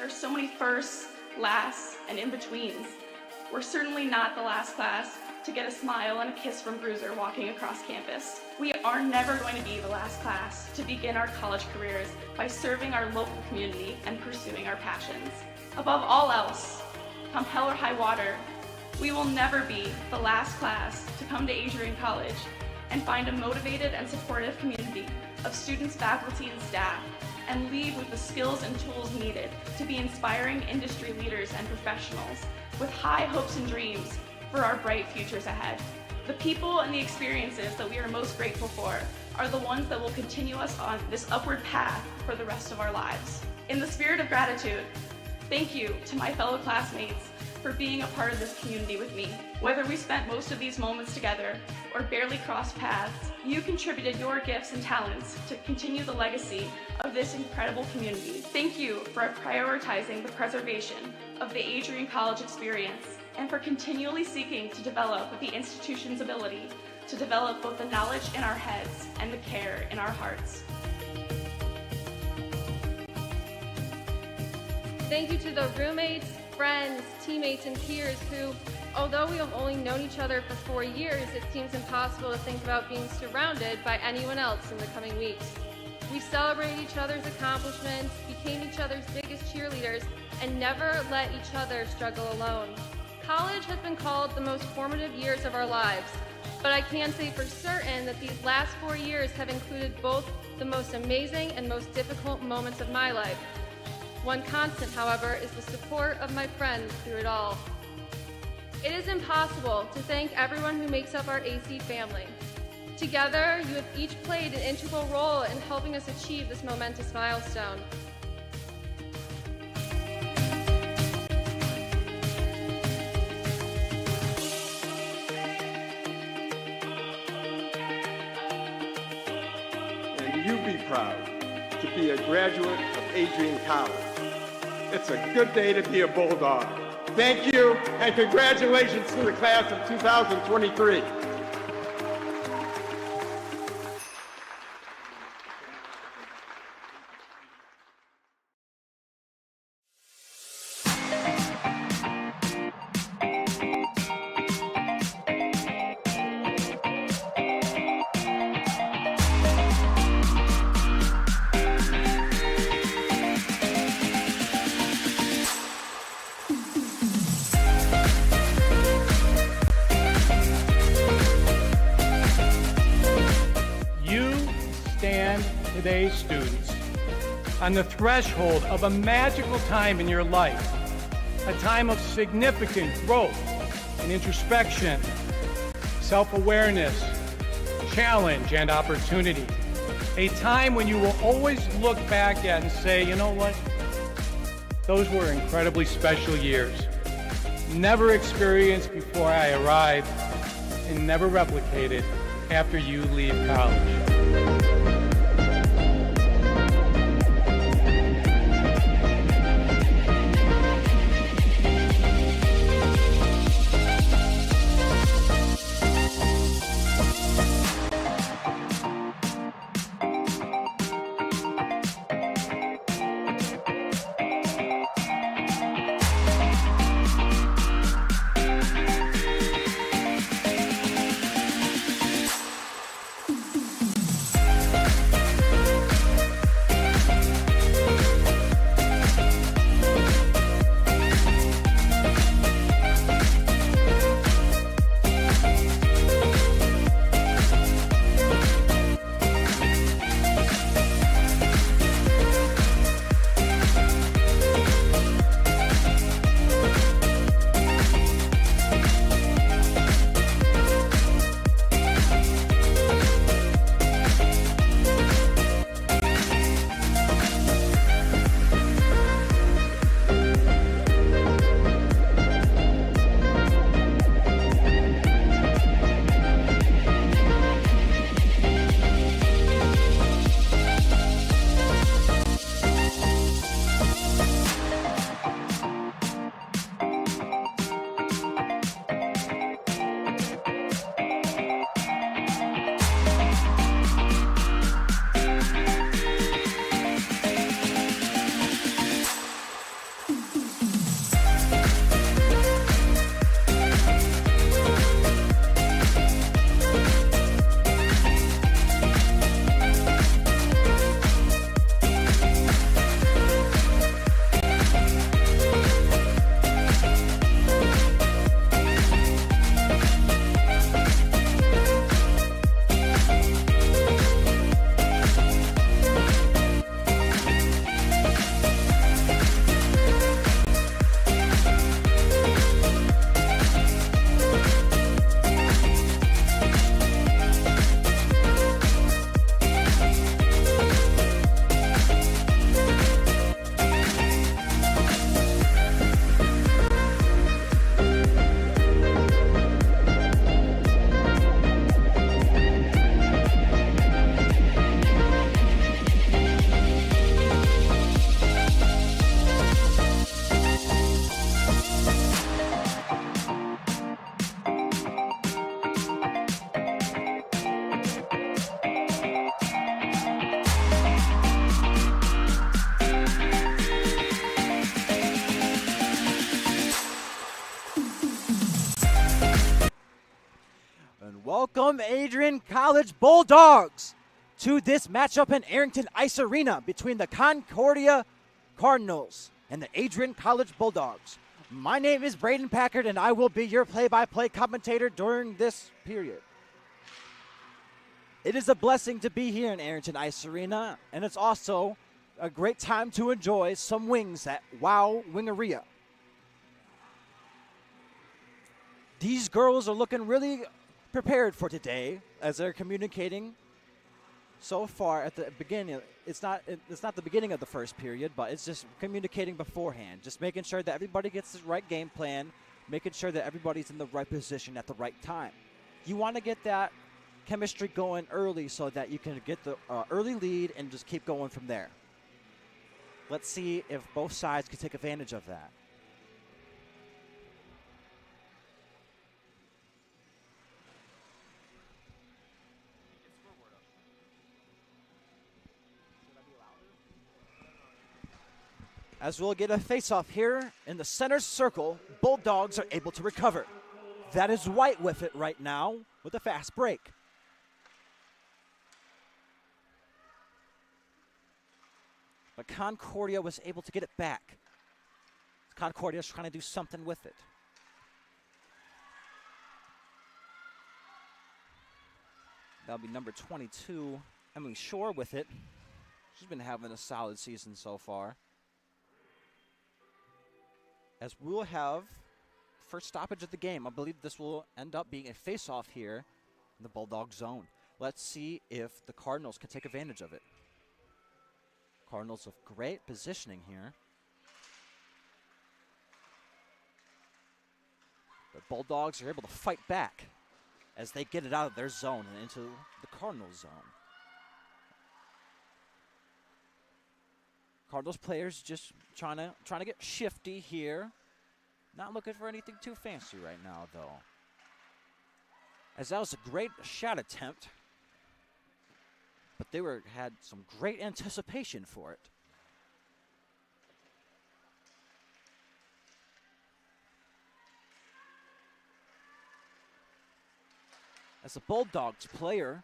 are so many firsts, lasts, and in-betweens. We're certainly not the last class to get a smile and a kiss from Bruiser walking across campus. We are never going to be the last class to begin our college careers by serving our local community and pursuing our passions. Above all else, come hell or high water, we will never be the last class to come to Adrian College and find a motivated and supportive community of students, faculty, and staff, and leave with the skills and tools needed to be inspiring industry leaders and professionals with high hopes and dreams for our bright futures ahead. The people and the experiences that we are most grateful for are the ones that will continue us on this upward path for the rest of our lives. In the spirit of gratitude, thank you to my fellow classmates for being a part of this community with me. Whether we spent most of these moments together or barely crossed paths, you contributed your gifts and talents to continue the legacy of this incredible community. Thank you for prioritizing the preservation of the Adrian College experience and for continually seeking to develop the institution's ability to develop both the knowledge in our heads and the care in our hearts. Thank you to the roommates, friends, teammates, and peers who, although we have only known each other for 4 years, it seems impossible to think about being surrounded by anyone else in the coming weeks. We celebrated each other's accomplishments, became each other's biggest cheerleaders, and never let each other struggle alone. College has been called the most formative years of our lives, but I can say for certain that these last 4 years have included both the most amazing and most difficult moments of my life. One constant, however, is the support of my friends through it all. It is impossible to thank everyone who makes up our AC family. Together, you have each played an integral role in helping us achieve this momentous milestone. And you be proud to be a graduate of Adrian College. It's a good day to be a Bulldog. Thank you, and congratulations to the class of 2023. Today's students on the threshold of a magical time in your life, a time of significant growth and introspection, self-awareness, challenge, and opportunity. A time when you will always look back at and say, you know what? Those were incredibly special years. Never experienced before I arrived and never replicated after you leave college. welcome Adrian College Bulldogs to this matchup in Arrington Ice Arena between the Concordia Cardinals and the Adrian College Bulldogs. My name is Braden Packard, and I will be your play-by-play commentator during this period. It is a blessing to be here in Arrington Ice Arena, and it's also a great time to enjoy some wings at Wow Wingeria. These girls are looking really prepared for today as they're communicating so far at the beginning. It's not the beginning of the first period, but it's just communicating beforehand, just making sure that everybody gets the right game plan, making sure that everybody's in the right position at the right time. You want to get that chemistry going early so that you can get the early lead and just keep going from there. Let's see if both sides can take advantage of that. As we'll get a face-off here in the center circle, Bulldogs are able to recover. That is White with it right now with a fast break. But Concordia was able to get it back. Concordia is trying to do something with it. That'll be number 22, Emily Shore with it. She's been having a solid season so far. As we'll have first stoppage of the game. I believe this will end up being a face-off here in the Bulldog zone. Let's see if the Cardinals can take advantage of it. Cardinals with great positioning here. But Bulldogs are able to fight back as they get it out of their zone and into the Cardinals zone. Cardinals players just trying to get shifty here. Not looking for anything too fancy right now, though. As that was a great shot attempt, but they had some great anticipation for it. As a Bulldogs player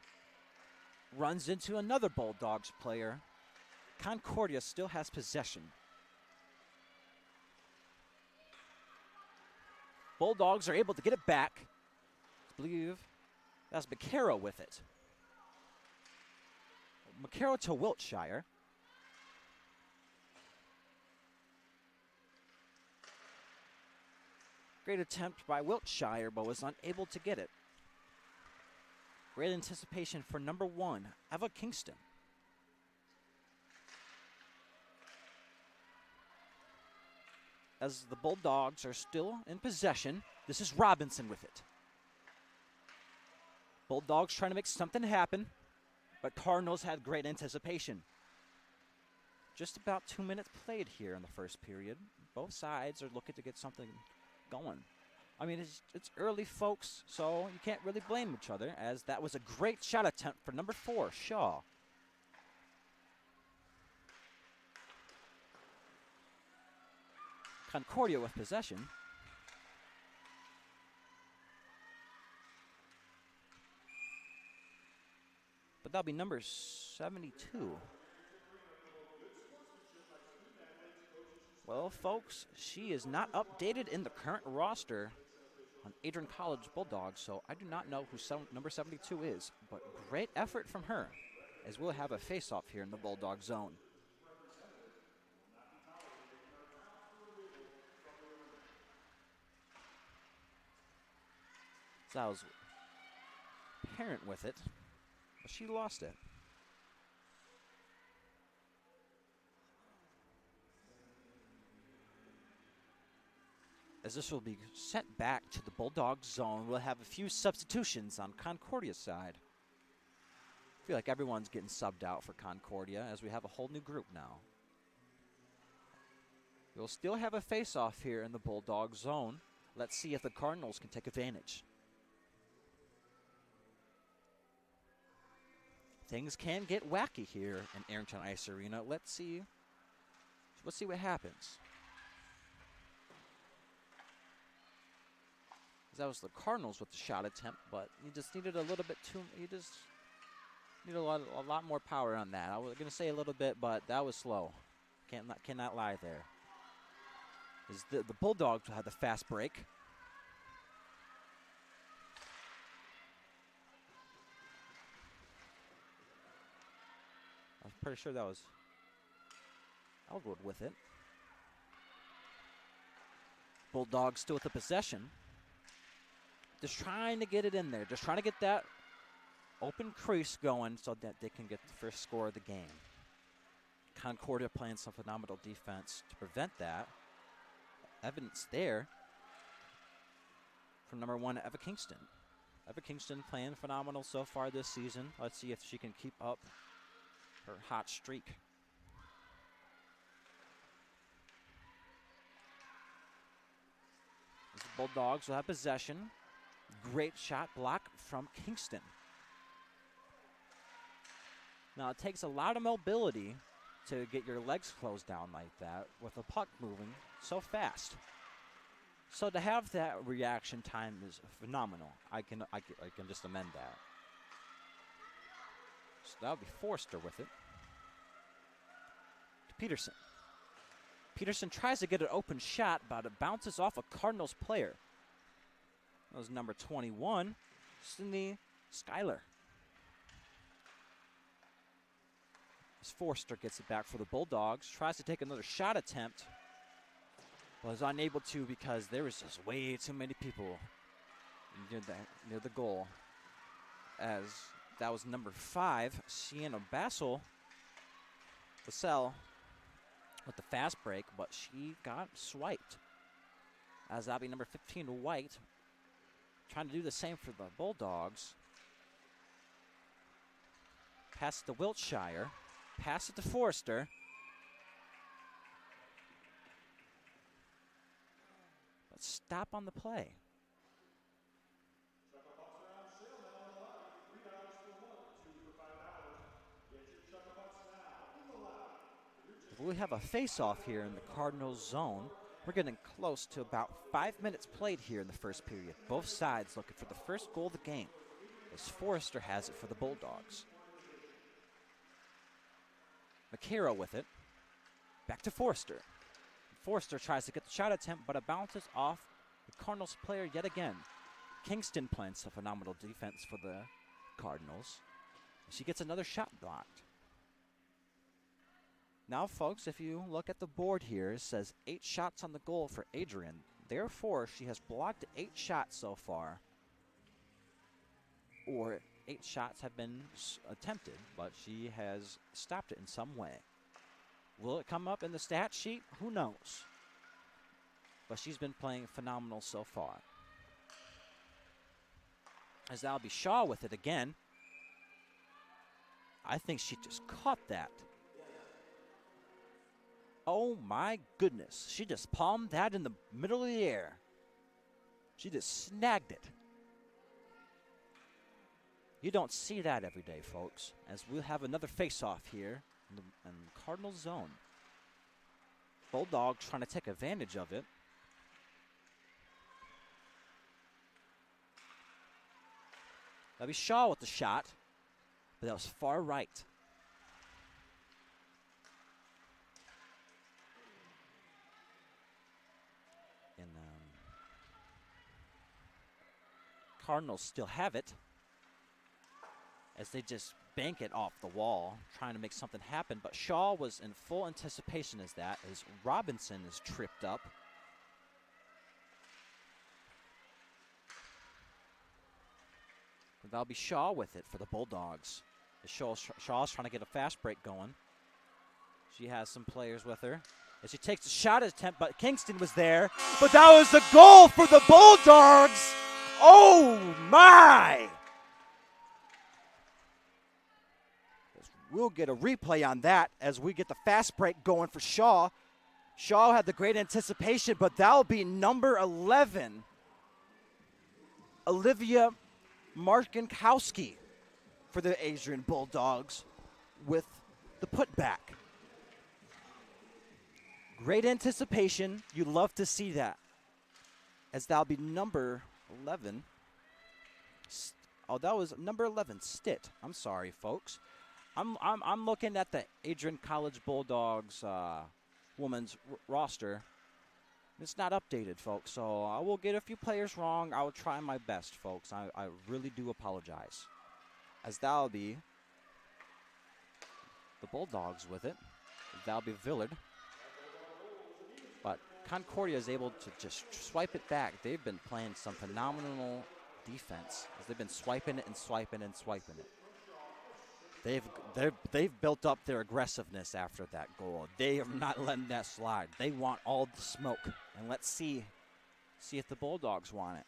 runs into another Bulldogs player, Concordia still has possession. Bulldogs are able to get it back. I believe that's McCarroll with it. McCarroll to Wiltshire. Great attempt by Wiltshire, but was unable to get it. Great anticipation for number 1, Eva Kingston. As the Bulldogs are still in possession, this is Robinson with it. Bulldogs trying to make something happen, but Cardinals had great anticipation. Just about 2 minutes played here in the first period. Both sides are looking to get something going. I mean, it's early, folks, so you can't really blame each other, as that was a great shot attempt for number 4, Shaw. Concordia with possession. But that'll be number 72. Well, folks, she is not updated in the current roster on Adrian College Bulldogs, so I do not know who number 72 is, but great effort from her, as we'll have a face-off here in the Bulldog zone. So I was parent with it, but she lost it. As this will be sent back to the Bulldog zone, we'll have a few substitutions on Concordia's side. I feel like everyone's getting subbed out for Concordia, as we have a whole new group now. We'll still have a face-off here in the Bulldog zone. Let's see if the Cardinals can take advantage. Things can get wacky here in Arrington Ice Arena. Let's see what happens. That was the Cardinals with the shot attempt, but you just needed a little bit too. You just need a lot more power on that. I was gonna say a little bit, but that was slow. Cannot lie there. The Bulldogs had the fast break. I'm pretty sure that was Elwood with it. Bulldogs still with the possession. Just trying to get it in there. Just trying to get that open crease going so that they can get the first score of the game. Concordia playing some phenomenal defense to prevent that. Evidence there from number 1, Eva Kingston. Eva Kingston playing phenomenal so far this season. Let's see if she can keep up her hot streak. The Bulldogs will have possession. Great shot block from Kingston. Now it takes a lot of mobility to get your legs closed down like that with the puck moving so fast. So to have that reaction time is phenomenal. I can just amend that. So that would be Forster with it. To Peterson. Peterson tries to get an open shot, but it bounces off a Cardinals player. That was number 21, Sydney Schuyler. As Forster gets it back for the Bulldogs, tries to take another shot attempt, but is unable to because there was just way too many people near the goal. As that was number 5, Sienna Bassel with the fast break, but she got swiped. As that'll be number 15, White, trying to do the same for the Bulldogs. Pass it to Wiltshire. Pass it to Forster. But stop on the play. We have a face-off here in the Cardinals zone. We're getting close to about 5 minutes played here in the first period. Both sides looking for the first goal of the game, as Forrester has it for the Bulldogs. McCarroll with it. Back to Forrester. Forrester tries to get the shot attempt, but it bounces off the Cardinals player yet again. Kingston playing some phenomenal defense for the Cardinals. She gets another shot blocked. Now, folks, if you look at the board here, it says 8 shots on the goal for Adrian. Therefore, she has blocked 8 shots so far. Or 8 shots have been attempted, but she has stopped it in some way. Will it come up in the stat sheet? Who knows? But she's been playing phenomenal so far. As that'll be Shaw with it again. I think she just caught that. Oh my goodness. She just palmed that in the middle of the air. She just snagged it. You don't see that every day, folks, as we'll have another face-off here in the Cardinal zone. Bulldogs trying to take advantage of it. That'll be Shaw with the shot, but that was far right. And Cardinals still have it, as they just bank it off the wall, trying to make something happen. But Shaw was in full anticipation as Robinson is tripped up. But that'll be Shaw with it for the Bulldogs. Shaw's trying to get a fast break going. She has some players with her. As she takes a shot attempt, but Kingston was there. But that was the goal for the Bulldogs! Oh my! We'll get a replay on that as we get the fast break going for Shaw. Shaw had the great anticipation, but that'll be number 11, Olivia Markinkowski for the Adrian Bulldogs with the putback. Great anticipation. You love to see that. As that'll be number 11. Oh, that was number 11, Stitt. I'm sorry, folks. I'm looking at the Adrian College Bulldogs women's roster. It's not updated, folks, so I will get a few players wrong. I will try my best, folks. I really do apologize. As that'll be the Bulldogs with it. That'll be Villard. But Concordia is able to just swipe it back. They've been playing some phenomenal defense as they've been swiping it and swiping and swiping it. They've built up their aggressiveness after that goal. They are not letting that slide. They want all the smoke. And let's see if the Bulldogs want it.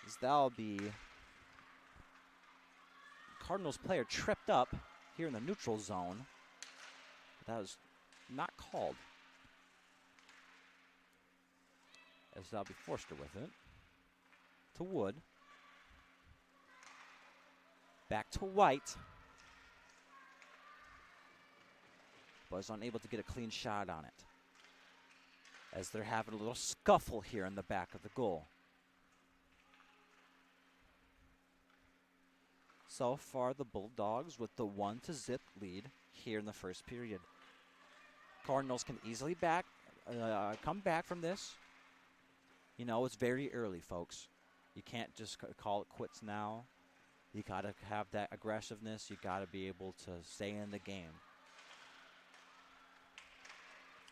As that'll be Cardinals player tripped up here in the neutral zone. That was not called. As that'll be Forster with it. To Wood. Back to White. But is unable to get a clean shot on it. As they're having a little scuffle here in the back of the goal. So far, the Bulldogs with the 1-0 lead here in the first period. Cardinals can easily come back from this. You know, it's very early, folks. You can't just call it quits now. You got to have that aggressiveness. You got to be able to stay in the game.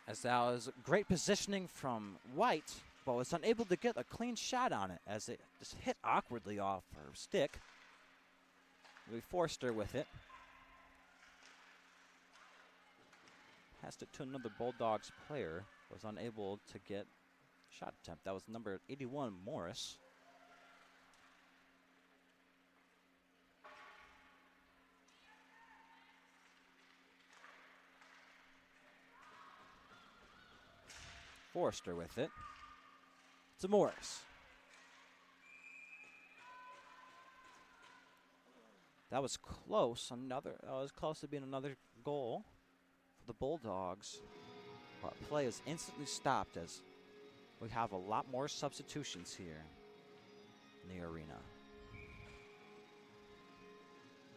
As that was great positioning from White, but was unable to get a clean shot on it as it just hit awkwardly off her stick. We Forster with it. Passed it to another Bulldogs player. Was unable to get a shot attempt. That was number 81, Morris. Forster with it. To Morris. That was close. That was close to being another goal for the Bulldogs. But play is instantly stopped as we have a lot more substitutions here in the arena.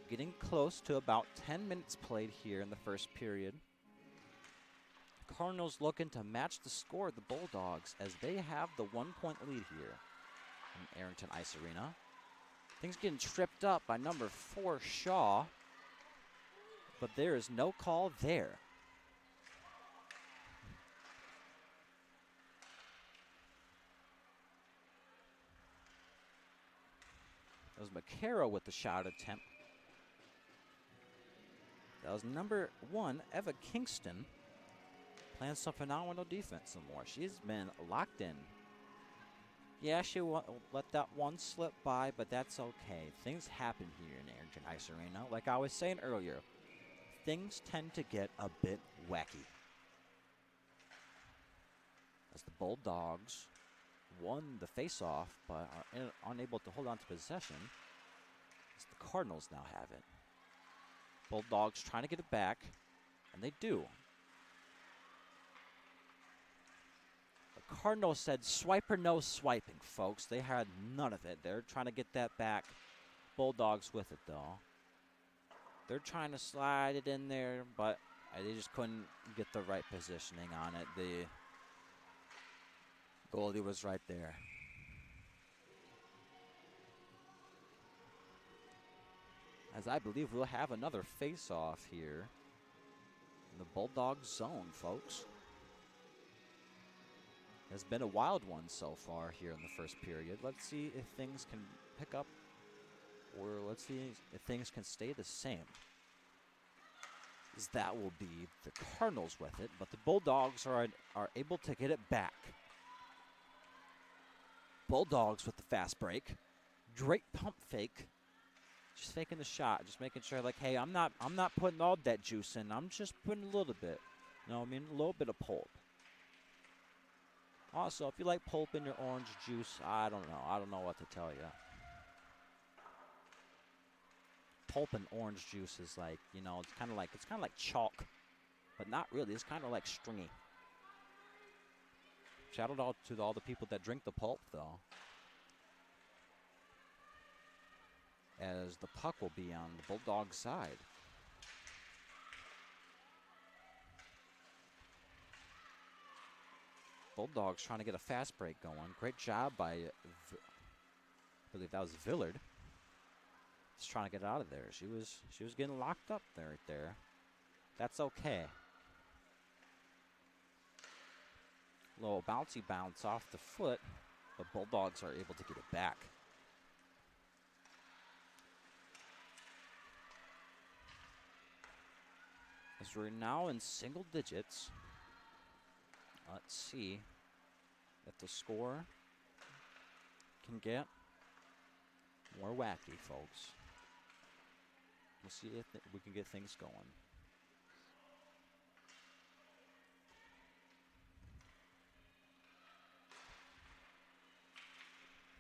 Getting close to about 10 minutes played here in the first period. Cardinals looking to match the score of the Bulldogs as they have the 1-point lead here in Arrington Ice Arena. Things getting tripped up by number 4, Shaw. But there is no call there. That was McCarroll with the shot attempt. That was number 1, Eva Kingston, playing some phenomenal defense some more. She's been locked in. Yeah, she let that one slip by, but that's okay. Things happen here in Arrington Ice Arena. Like I was saying earlier, things tend to get a bit wacky. As the Bulldogs won the face-off, but are unable to hold on to possession, as the Cardinals now have it. Bulldogs trying to get it back, and they do. The Cardinals said swipe or no swiping, folks. They had none of it. They're trying to get that back. Bulldogs with it, though. They're trying to slide it in there, but they just couldn't get the right positioning on it. The goalie was right there. As I believe we'll have another face-off here in the Bulldog zone, folks. It's been a wild one so far here in the first period. Let's see if things can pick up, or let's see if things can stay the same. As that will be the Cardinals with it, but the Bulldogs are able to get it back. Bulldogs with the fast break. Great pump fake. Just faking the shot, just making sure, like, hey, I'm not putting all that juice in. I'm just putting a little bit. You know what I mean? A little bit of pulp. Also, if you like pulp in your orange juice, I don't know. I don't know what to tell you. Pulp and orange juice is like, you know, it's kind of like chalk. but not really. It's kind of like stringy. Shout out to all the people that drink the pulp, though, as the puck will be on the Bulldogs' side. Bulldogs trying to get a fast break going. Great job by, I believe that was Villard. Just trying to get out of there. She was getting locked up there, right there. That's okay. Little bouncy bounce off the foot, but Bulldogs are able to get it back. As we're now in single digits, let's see if the score can get more wacky, folks. We'll see if we can get things going.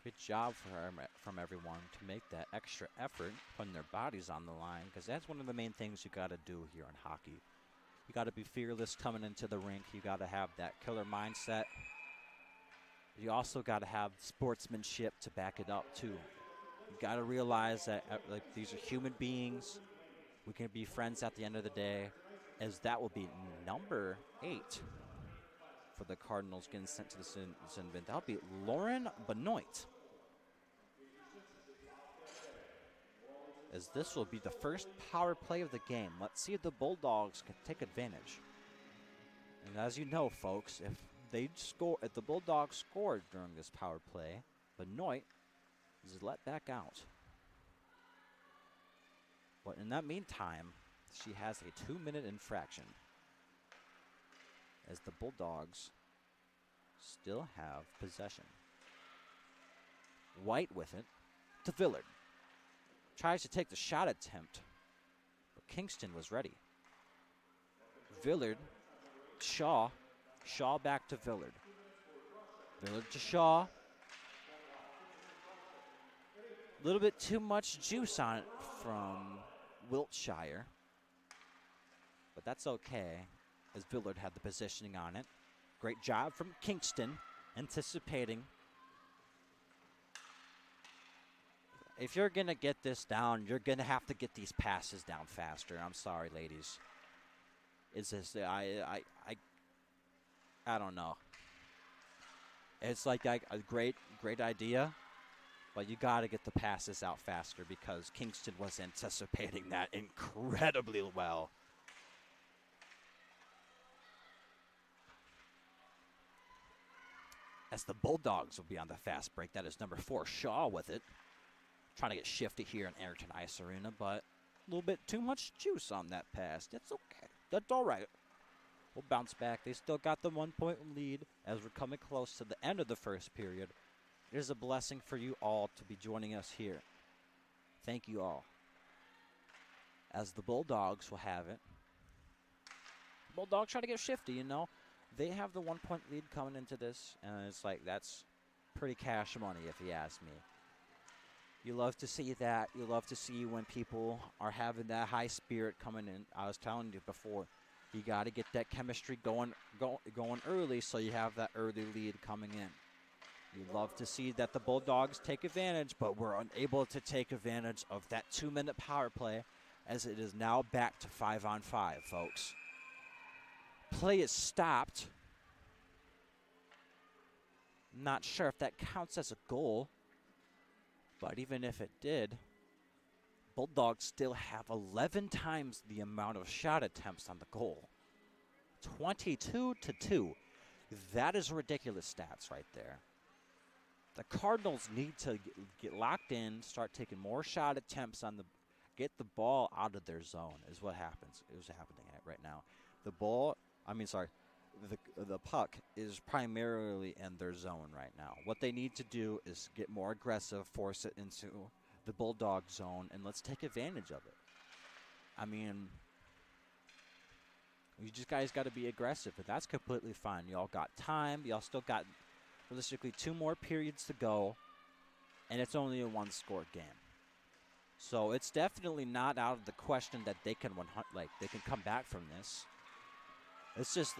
Good job from everyone to make that extra effort, putting their bodies on the line, because that's one of the main things you got to do here in hockey. You got to be fearless coming into the rink. You got to have that killer mindset. You also got to have sportsmanship to back it up too. You got to realize that like these are human beings. We can be friends at the end of the day, as that will be number 8 for the Cardinals getting sent to the sin bin. That'll be Lauren Benoit, as this will be the first power play of the game. Let's see if the Bulldogs can take advantage. And as you know, folks, if the Bulldogs scored during this power play, Benoit is let back out. But in that meantime, she has a 2-minute infraction, as the Bulldogs still have possession. White with it to Villard. Tries to take the shot attempt, but Kingston was ready. Villard, Shaw back to Villard. Villard to Shaw. A little bit too much juice on it from Wiltshire, but that's okay, as Villard had the positioning on it. Great job from Kingston, anticipating. If you're going to get this down, you're going to have to get these passes down faster. I'm sorry, ladies. It's just, I don't know. It's like a great idea, but you got to get the passes out faster, because Kingston was anticipating that incredibly well. As the Bulldogs will be on the fast break. That is number 4, Shaw with it. Trying to get shifty here in Ayrton Ice Arena, but a little bit too much juice on that pass. That's okay. That's all right. We'll bounce back. They still got the 1-point lead as we're coming close to the end of the first period. It is a blessing for you all to be joining us here. Thank you all. As the Bulldogs will have it. Bulldogs try to get shifty, you know. They have the 1-point lead coming into this, and it's like, that's pretty cash money if you ask me. You love to see that. You love to see when people are having that high spirit coming in. I was telling you before, you got to get that chemistry going early, so you have that early lead coming in. You love to see that the Bulldogs take advantage, but we're unable to take advantage of that 2-minute power play, as it is now back to 5-on-5, folks. Play is stopped. Not sure if that counts as a goal. But even if it did, Bulldogs still have 11 times the amount of shot attempts on the goal. 22-2. That is ridiculous stats right there. The Cardinals need to get locked in, start taking more shot attempts on get the ball out of their zone is what happens. It was happening right now. The puck is primarily in their zone right now. What they need to do is get more aggressive, force it into the Bulldog zone, and let's take advantage of it. I mean, you just guys got to be aggressive, and that's completely fine. Y'all got time. Y'all still got realistically 2 more periods to go, and it's only a 1-score game. So it's definitely not out of the question that they can come back from this. It's just,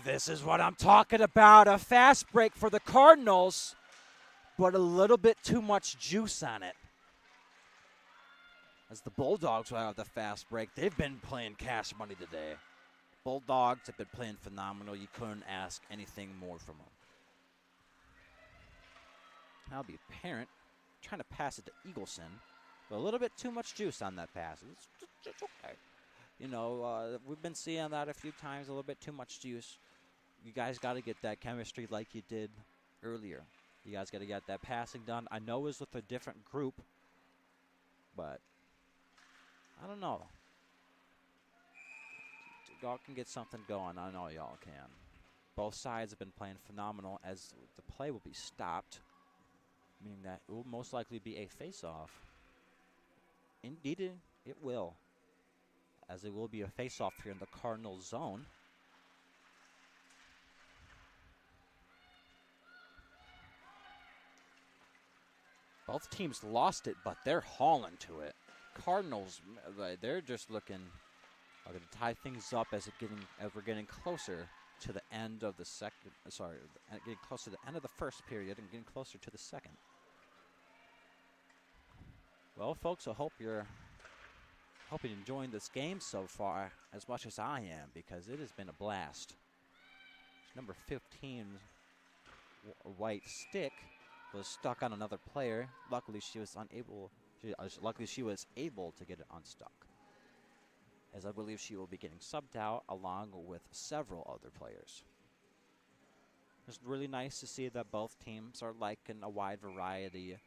this is what I'm talking about. A fast break for the Cardinals, but a little bit too much juice on it. As the Bulldogs will have the fast break, they've been playing cash money today. Bulldogs have been playing phenomenal. You couldn't ask anything more from them. That'll be Parent trying to pass it to Eagleson, but a little bit too much juice on that pass. It's okay. You know, we've been seeing that a few times, a little bit too much juice. You guys got to get that chemistry like you did earlier. You guys got to get that passing done. I know it was with a different group, but I don't know. Y'all can get something going. I know y'all can. Both sides have been playing phenomenal as the play will be stopped, meaning that it will most likely be a face-off. Indeed, it will, as it will be a face-off here in the Cardinal zone. Both teams lost it, but they're hauling to it. Cardinals, they're just looking to tie things up as we're getting closer to the end of the second. Getting closer to the end of the first period and getting closer to the second. Well, folks, I hope you're enjoying this game so far as much as I am, because it has been a blast. Number 15, White Stick, was stuck on another player. Luckily, she was able to get it unstuck, as I believe she will be getting subbed out along with several other players. It's really nice to see that both teams are liking a wide variety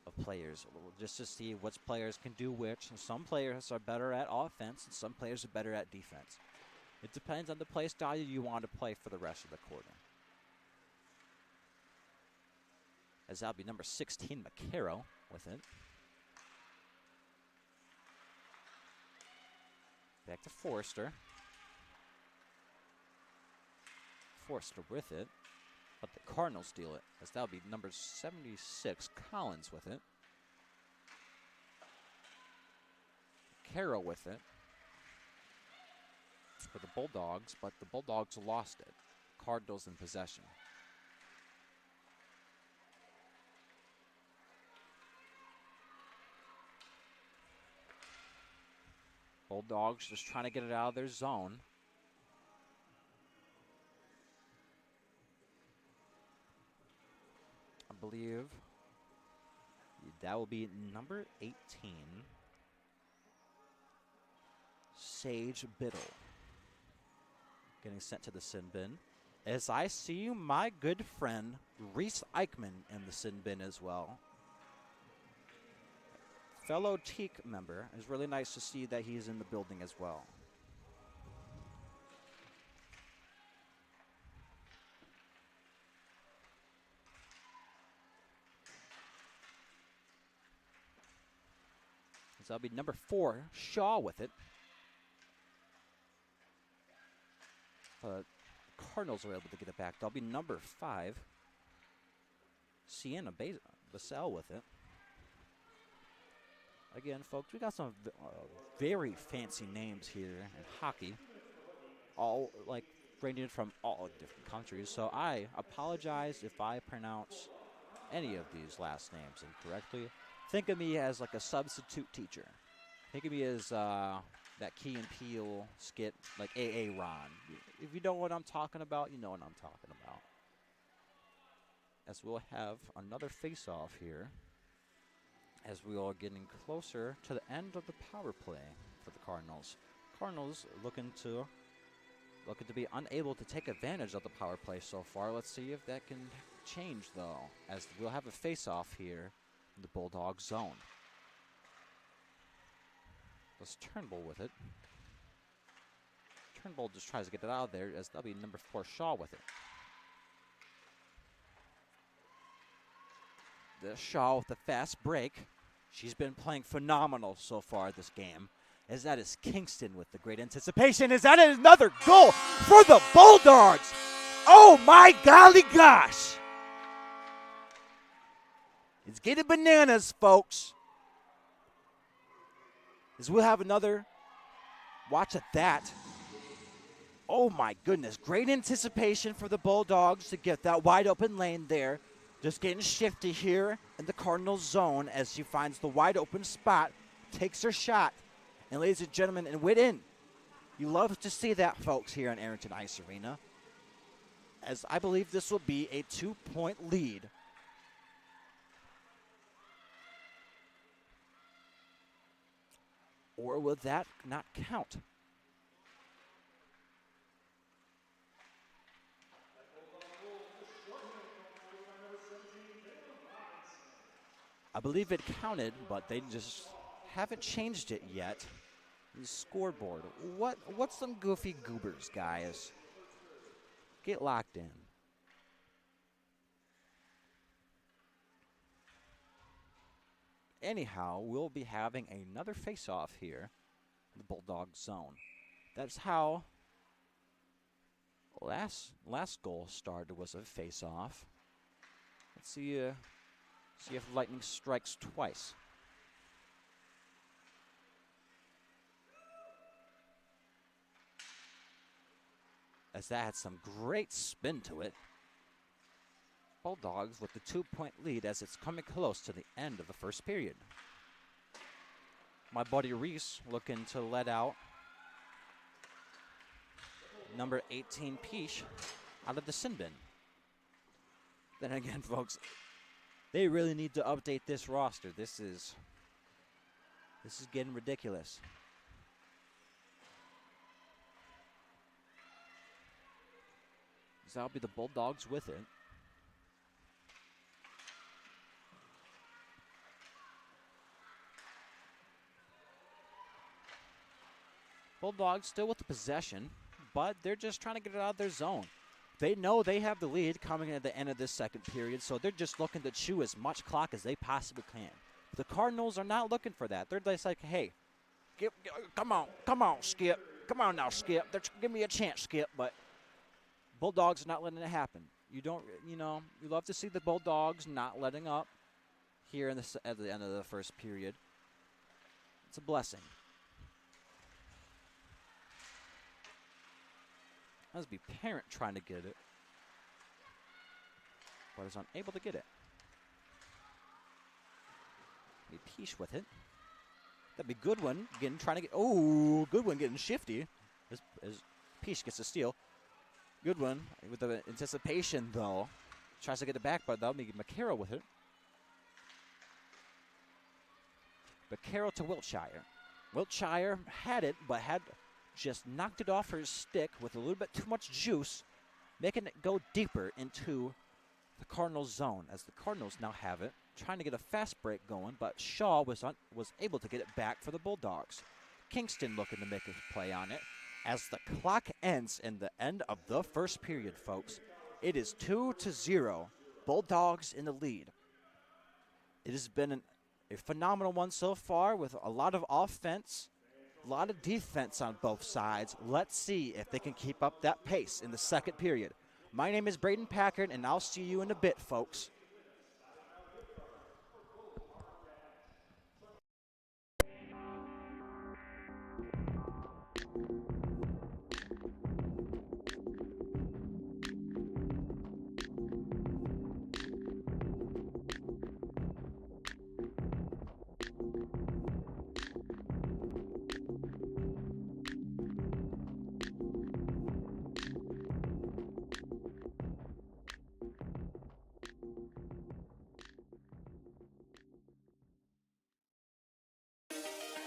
of players, just to see which players can do which. And some players are better at offense, and some players are better at defense. It depends on the play style you want to play for the rest of the quarter. As that'll be number 16, McCarroll, with it. Back to Forrester. Forrester with it. But the Cardinals steal it, as that'll be number 76, Collins, with it. Carroll with it for the Bulldogs, but the Bulldogs lost it. Cardinals in possession. Bulldogs just trying to get it out of their zone. I believe that will be number 18, Sage Biddle, getting sent to the sin bin. As I see my good friend Reese Eichmann in the sin bin as well. Fellow Teak member. It's really nice to see that he's in the building as well. So that'll be number 4, Shaw, with it. Cardinals are able to get it back. That'll be number 5, Sienna Basel, with it. Again, folks, we got some very fancy names here in hockey, all ranging from all different countries. So I apologize if I pronounce any of these last names incorrectly. Think of me as like a substitute teacher. Think of me as that Key and Peele skit, like A.A. Ron. If you know what I'm talking about, you know what I'm talking about. As we'll have another face-off here, as we are getting closer to the end of the power play for the Cardinals. Cardinals looking to be unable to take advantage of the power play so far. Let's see if that can change, though, as we'll have a face-off here in the Bulldog zone. Let's Turnbull with it. Turnbull just tries to get it out of there, as that'll be number 4, Shaw, with it. The Shaw with the fast break. She's been playing phenomenal so far this game. As that is Kingston with the great anticipation. Is that another goal for the Bulldogs? Oh my golly gosh. It's getting bananas, folks. As we'll have another watch at that. Oh my goodness, great anticipation for the Bulldogs to get that wide open lane there. Just getting shifty here in the Cardinals zone as she finds the wide open spot, takes her shot. And ladies and gentlemen, and went in. You love to see that, folks, here on Arrington Ice Arena, as I believe this will be a 2-point lead. Or will that not count? I believe it counted, but they just haven't changed it yet. The scoreboard. What's some goofy goobers, guys? Get locked in. Anyhow, we'll be having another face-off here in the Bulldog zone. That's how last goal started, was a face-off. Let's see if lightning strikes twice. As that had some great spin to it. Bulldogs with the 2-point lead as it's coming close to the end of the first period. My buddy Reese looking to let out number 18 Peach out of the sin bin. Then again, folks, they really need to update this roster. This is getting ridiculous. So that'll be the Bulldogs with it. Bulldogs still with the possession, but they're just trying to get it out of their zone. They know they have the lead coming at the end of this second period, so they're just looking to chew as much clock as they possibly can. The Cardinals are not looking for that. They're just like, hey, come on, Skip. Come on now, Skip. Give me a chance, Skip. But Bulldogs are not letting it happen. You love to see the Bulldogs not letting up here at the end of the first period. It's a blessing. That was be Parent trying to get it, but is unable to get it. Be Peach with it. That'd be Goodwin trying to get. Oh, Goodwin getting shifty as Peach gets a steal. Goodwin with the anticipation though, tries to get it back, but that'll be McCarroll with it. McCarroll to Wiltshire. Wiltshire had it, but had just knocked it off her stick with a little bit too much juice, making it go deeper into the Cardinals zone as the Cardinals now have it, trying to get a fast break going, but Shaw was able to get it back for the Bulldogs. Kingston looking to make a play on it as the clock ends in the end of the first period, folks. It is 2-0, Bulldogs in the lead. It has been a phenomenal one so far with a lot of offense, a lot of defense on both sides. Let's see if they can keep up that pace in the second period. My name is Braden Packard, and I'll see you in a bit, folks.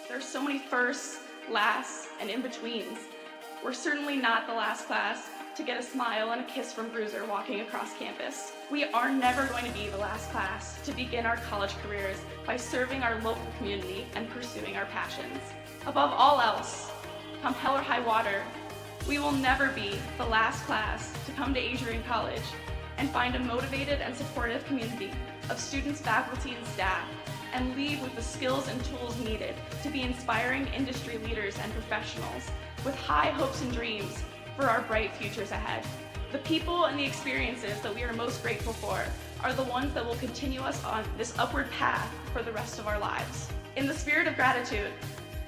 There's so many firsts, lasts, and in-betweens. We're certainly not the last class to get a smile and a kiss from Bruiser walking across campus. We are never going to be the last class to begin our college careers by serving our local community and pursuing our passions. Above all else, come hell or high water, we will never be the last class to come to Adrian College and find a motivated and supportive community of students, faculty, and staff, and leave with the skills and tools needed to be inspiring industry leaders and professionals with high hopes and dreams for our bright futures ahead. The people and the experiences that we are most grateful for are the ones that will continue us on this upward path for the rest of our lives. In the spirit of gratitude,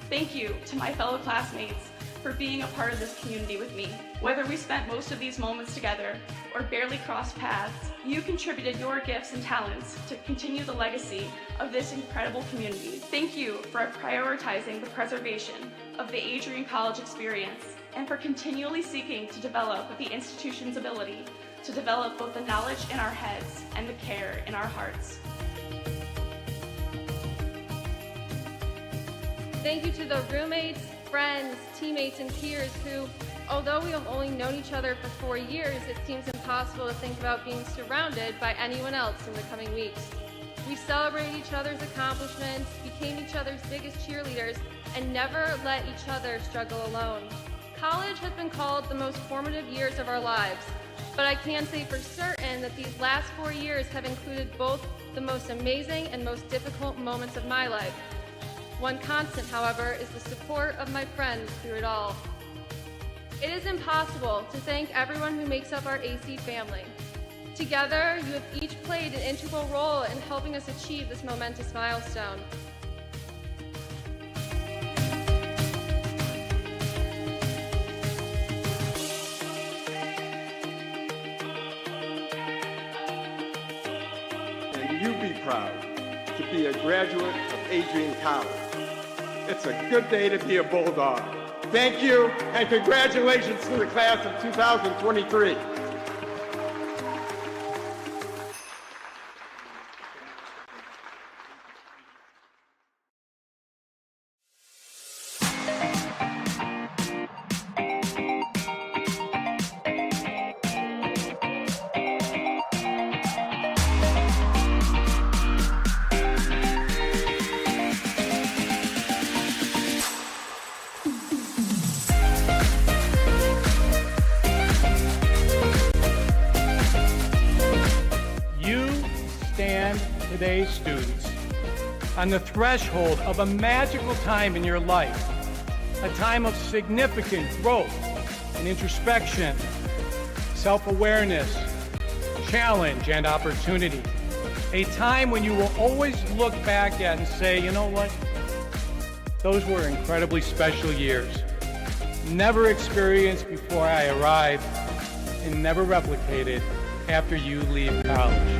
thank you to my fellow classmates for being a part of this community with me. Whether we spent most of these moments together or barely crossed paths, you contributed your gifts and talents to continue the legacy of this incredible community. Thank you for prioritizing the preservation of the Adrian College experience and for continually seeking to develop the institution's ability to develop both the knowledge in our heads and the care in our hearts. Thank you to the roommates, friends, teammates, and peers who, although we have only known each other for 4 years, it seems impossible to think about being surrounded by anyone else in the coming weeks. We celebrated each other's accomplishments, became each other's biggest cheerleaders, and never let each other struggle alone. College has been called the most formative years of our lives, but I can say for certain that these last 4 years have included both the most amazing and most difficult moments of my life. One constant, however, is the support of my friends through it all. It is impossible to thank everyone who makes up our AC family. Together, you have each played an integral role in helping us achieve this momentous milestone. And you be proud to be a graduate of Adrian College. It's a good day to be a Bulldog. Thank you, and congratulations to the class of 2023. Today's students on the threshold of a magical time in your life, a time of significant growth and introspection, self-awareness, challenge, and opportunity. A time when you will always look back at and say, you know what? Those were incredibly special years. Never experienced before I arrived and never replicated after you leave college.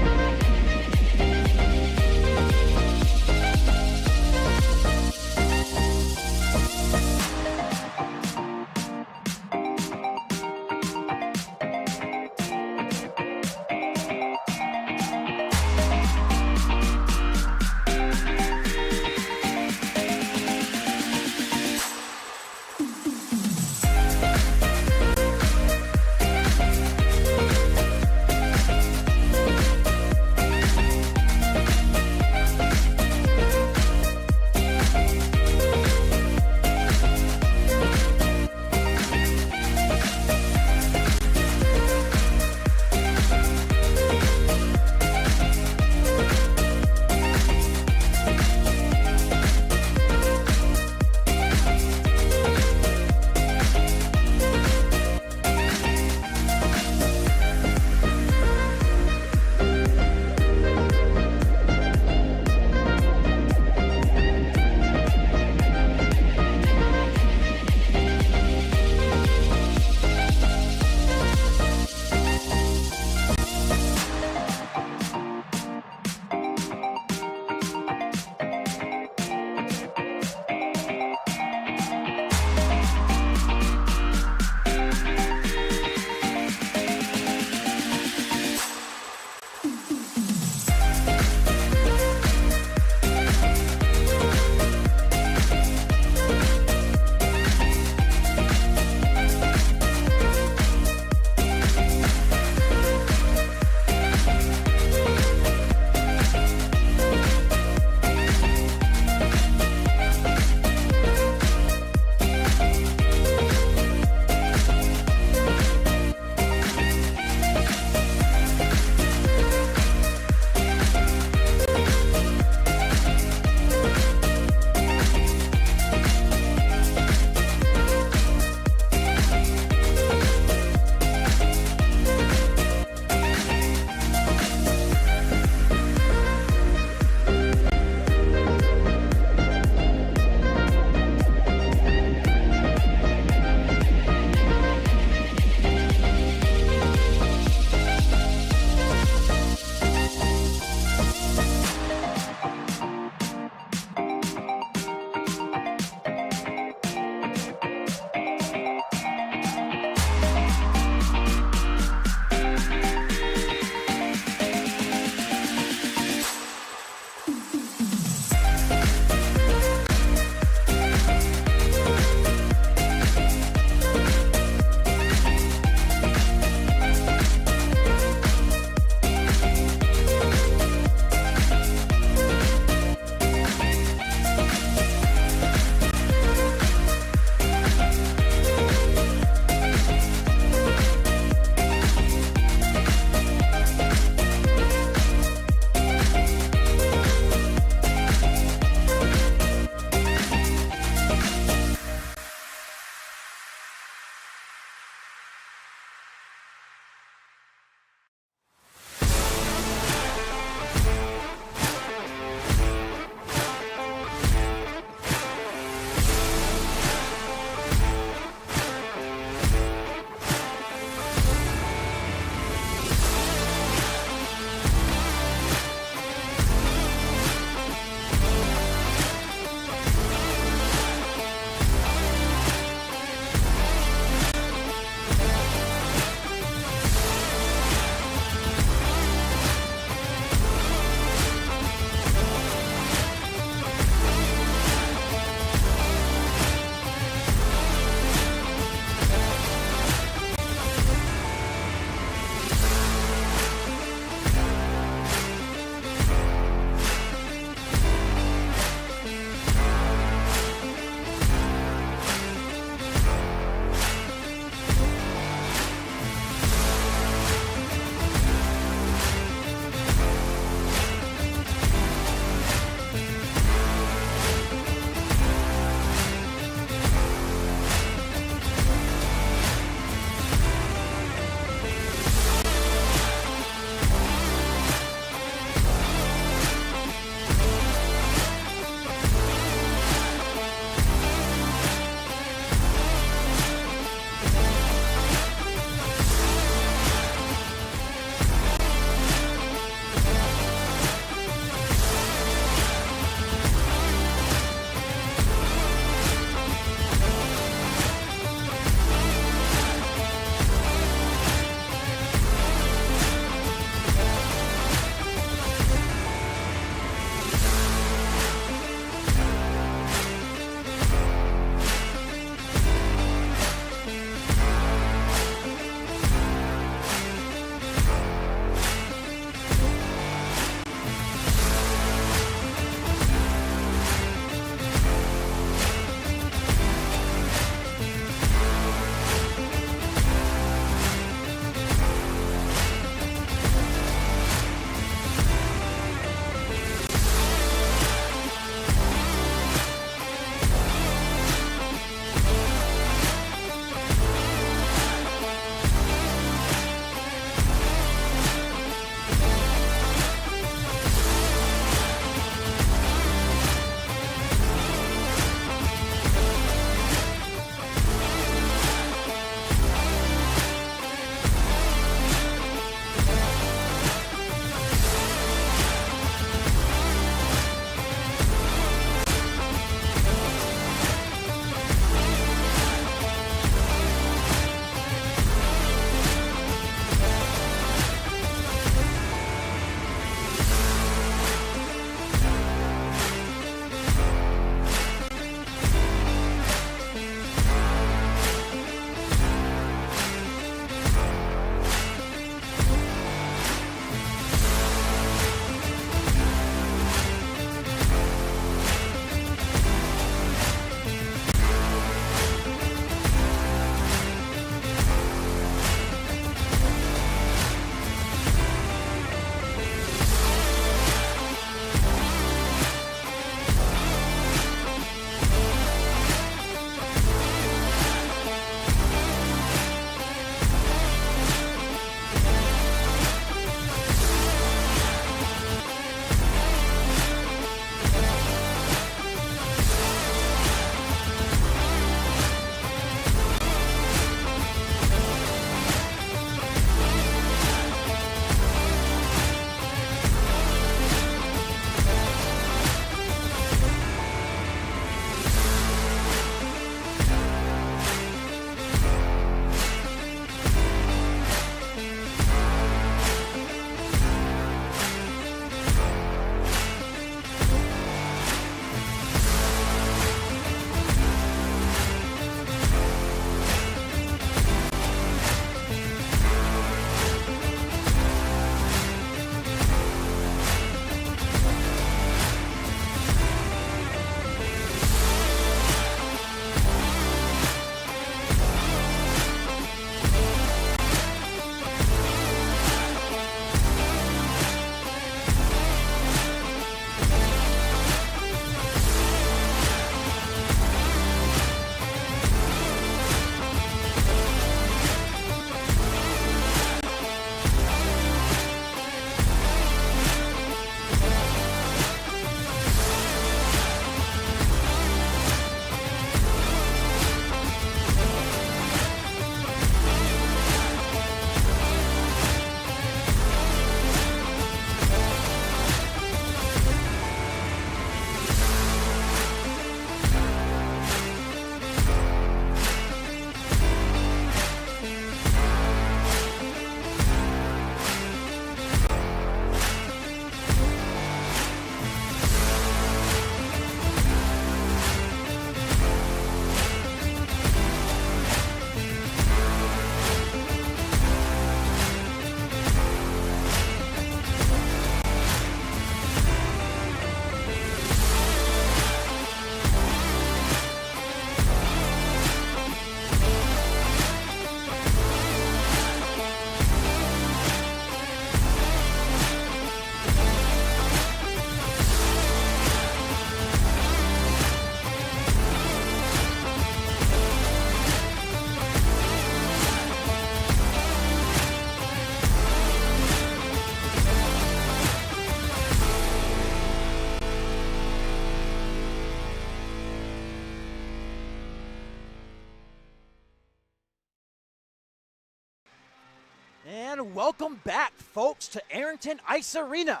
and welcome back, folks, to Arrington Ice Arena.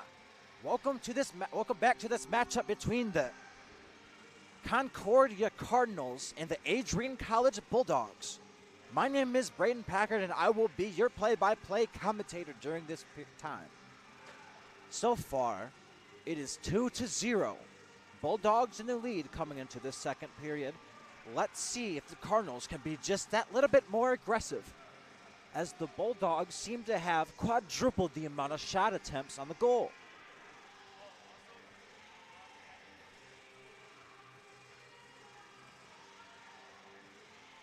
Welcome back to this matchup between the Concordia Cardinals and the Adrian College Bulldogs. My name is Braden Packard, and I will be your play-by-play commentator during this time. So far, it is 2-0. Bulldogs in the lead coming into this second period. Let's see if the Cardinals can be just that little bit more aggressive, as the Bulldogs seem to have quadrupled the amount of shot attempts on the goal.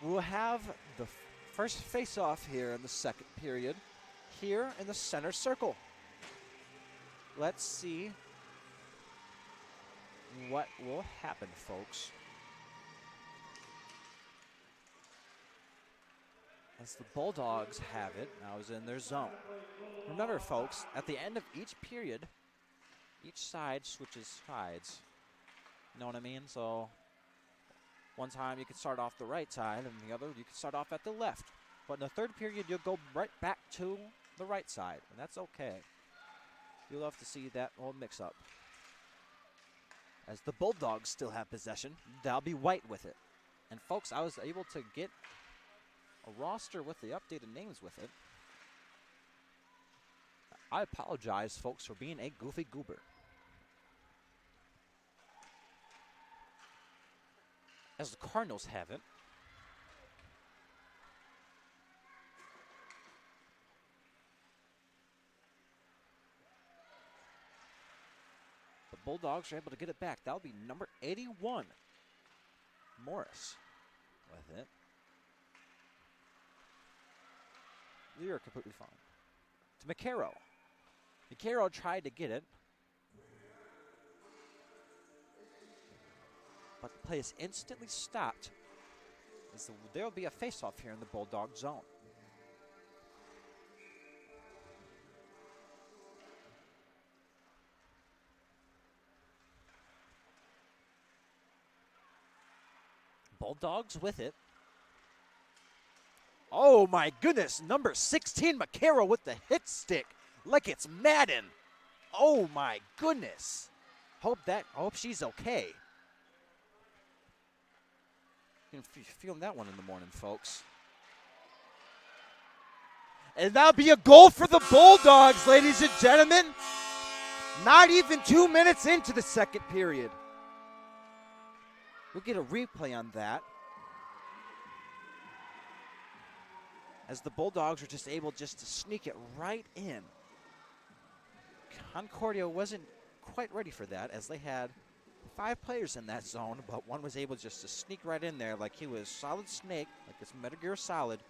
We'll have the first face-off here in the second period, here in the center circle. Let's see what will happen, folks. As the Bulldogs have it, now is in their zone. Remember, folks, at the end of each period, each side switches sides. You know what I mean? So one time you can start off the right side, and the other you can start off at the left. But in the third period, you'll go right back to the right side, and that's okay. You'll love to see that whole mix-up. As the Bulldogs still have possession, they'll be white with it. And folks, I was able to get a roster with the updated names with it. I apologize, folks, for being a goofy goober. As the Cardinals have it, the Bulldogs are able to get it back. That'll be number 81, Morris, with it. You're completely fine. To McCarroll. McCarroll tried to get it, but the play is instantly stopped. There will be a face-off here in the Bulldog zone. Bulldogs with it. Oh my goodness, number 16, McCarroll with the hit stick, like it's Madden. Oh my goodness. Hope she's okay. You can feeling that one in the morning, folks. And that'll be a goal for the Bulldogs, ladies and gentlemen. Not even 2 minutes into the second period. We'll get a replay on that, as the Bulldogs are just able to sneak it right in. Concordia wasn't quite ready for that, as they had 5 players in that zone, but one was able just to sneak right in there like he was Solid Snake, like it's Metal Gear Solid.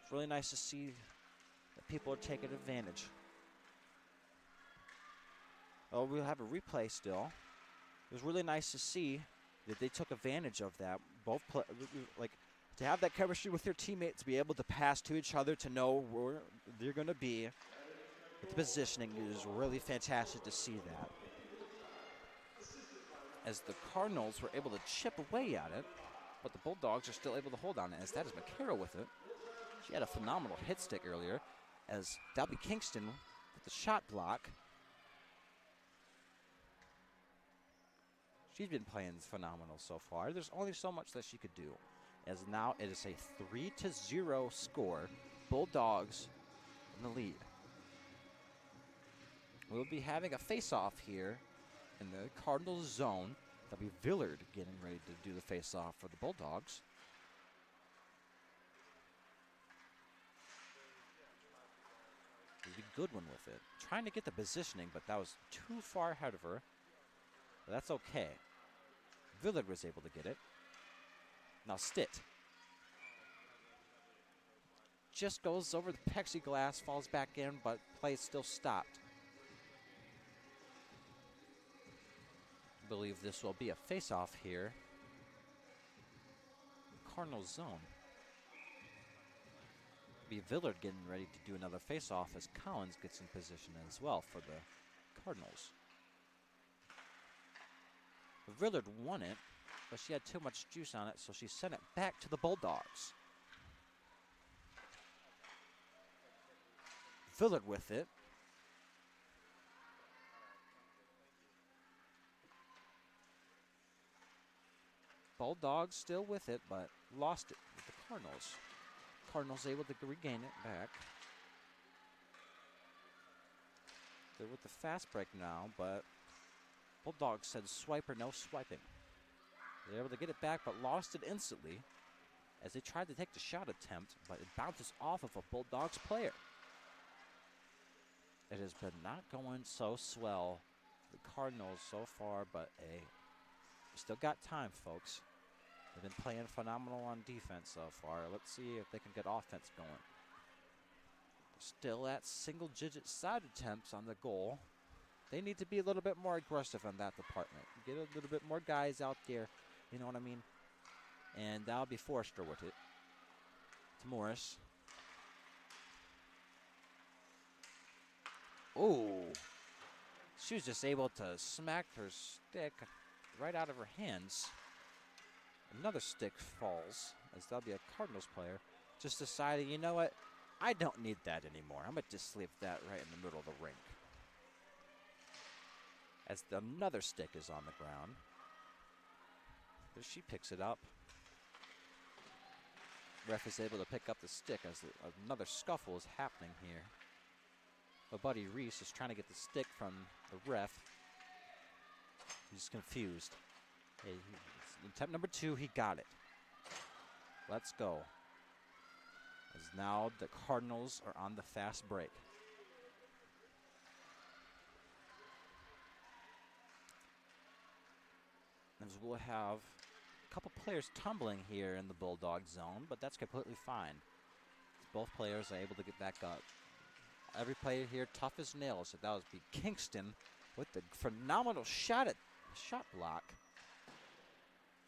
It's really nice to see that people are taking advantage. Oh, we'll have a replay still. It was really nice to see that they took advantage of that. Both to have that chemistry with your teammates, to be able to pass to each other, to know where they're going to be. With the positioning, it is really fantastic to see that. As the Cardinals were able to chip away at it, but the Bulldogs are still able to hold on it, as that is McCarroll with it. She had a phenomenal hit stick earlier, as Dalby Kingston with the shot block. She's been playing phenomenal so far. There's only so much that she could do, as now it is a 3-0 score. Bulldogs in the lead. We'll be having a face-off here in the Cardinals zone. That'll be Villard getting ready to do the face-off for the Bulldogs. It'll be Goodwin with it. Trying to get the positioning, but that was too far ahead of her. But that's okay. Villard was able to get it. Now Stitt. Just goes over the plexiglass, falls back in, but play is still stopped. I believe this will be a face-off here. Cardinals zone. Be Villard getting ready to do another face-off as Collins gets in position as well for the Cardinals. Villard won it, but she had too much juice on it, so she sent it back to the Bulldogs. Fillard with it. Bulldogs still with it, but lost it with the Cardinals. Cardinals able to regain it back. They're with the fast break now, but Bulldogs said swipe or no swiping. They're able to get it back, but lost it instantly as they tried to take the shot attempt, but it bounces off of a Bulldogs player. It has been not going so swell for the Cardinals so far, but hey, we still got time, folks. They've been playing phenomenal on defense so far. Let's see if they can get offense going. Still at single-digit side attempts on the goal. They need to be a little bit more aggressive in that department. Get a little bit more guys out there, you know what I mean? And that'll be Forrester with it. To Morris. Oh, she was just able to smack her stick right out of her hands. Another stick falls, as that'll be a Cardinals player. Just decided, you know what? I don't need that anymore. I'm going to just leave that right in the middle of the rink. As another stick is on the ground. There she picks it up. Ref is able to pick up the stick as another scuffle is happening here. But Buddy Reese is trying to get the stick from the ref. He's confused. Hey, attempt number 2, he got it. Let's go. As now the Cardinals are on the fast break. As we'll have a couple players tumbling here in the Bulldog zone, but that's completely fine. Both players are able to get back up. Every player here tough as nails. So that was B. Kingston with the phenomenal shot block.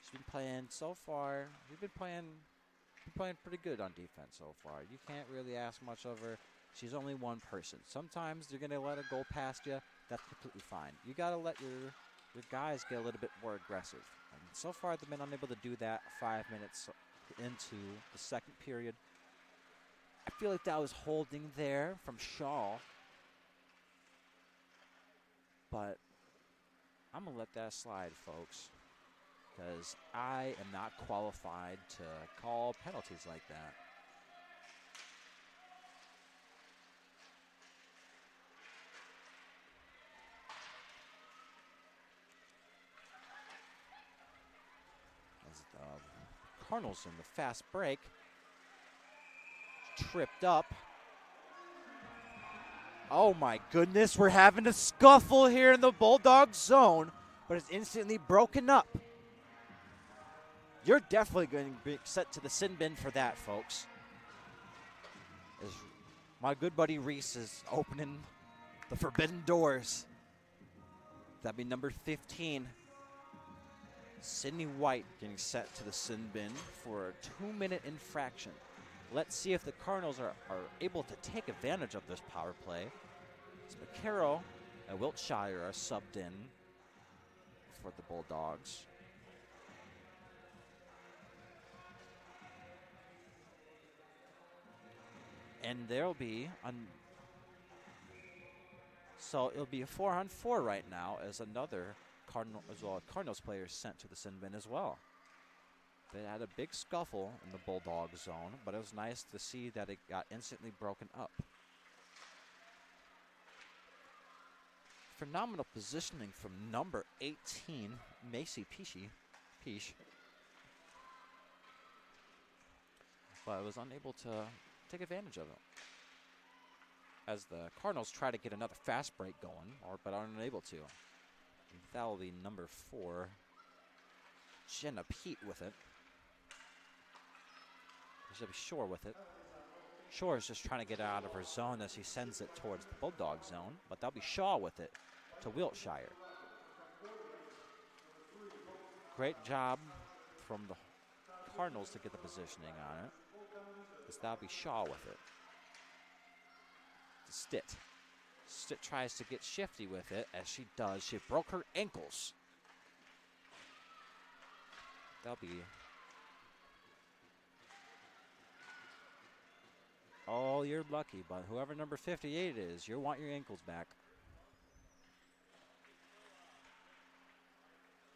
She's been playing so far. We've been playing pretty good on defense so far. You can't really ask much of her. She's only one person. Sometimes you're gonna let her go past you. That's completely fine. You gotta let your guys get a little bit more aggressive. And so far they've been unable to do that 5 minutes into the second period. I feel like that was holding there from Shaw. But I'm going to let that slide, folks, because I am not qualified to call penalties like that. As the Cardinals in the fast break. Tripped up. Oh my goodness, we're having a scuffle here in the Bulldog zone, but it's instantly broken up. You're definitely going to be sent to the sin bin for that, folks. As my good buddy Reese is opening the forbidden doors. That'd be number 15. Sydney White getting sent to the sin bin for a 2-minute infraction. Let's see if the Cardinals are able to take advantage of this power play. So McCarroll and Wiltshire are subbed in for the Bulldogs. And there'll be so it'll be a 4-on-4 right now as another Cardinals player sent to the sin bin as well. They had a big scuffle in the Bulldog zone, but it was nice to see that it got instantly broken up. Phenomenal positioning from number 18, Macy Peach. But was unable to take advantage of it. As the Cardinals try to get another fast break going, but are unable to. That will be number 4, Jenna Pete with it. She'll be Shore with it. Shore is just trying to get out of her zone as he sends it towards the Bulldog zone, but that'll be Shaw with it to Wiltshire. Great job from the Cardinals to get the positioning on it. As that'll be Shaw with it. To Stitt. Stitt tries to get shifty with it, as she does. She broke her ankles. That'll be Oh, you're lucky, but whoever number 58 is, you want your ankles back.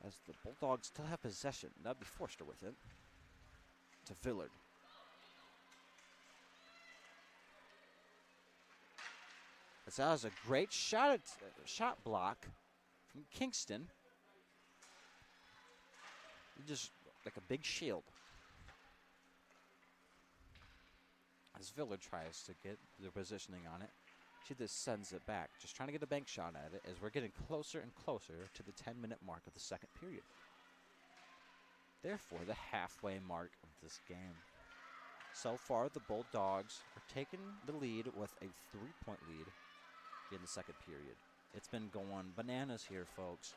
As the Bulldogs still have possession. That'd be Forster with it. To Villard. As that was a great shot block from Kingston. Just like a big shield. As Villard tries to get the positioning on it, she just sends it back, just trying to get a bank shot at it as we're getting closer and closer to the 10-minute mark of the second period. Therefore, the halfway mark of this game. So far, the Bulldogs are taking the lead with a 3-point lead in the second period. It's been going bananas here, folks.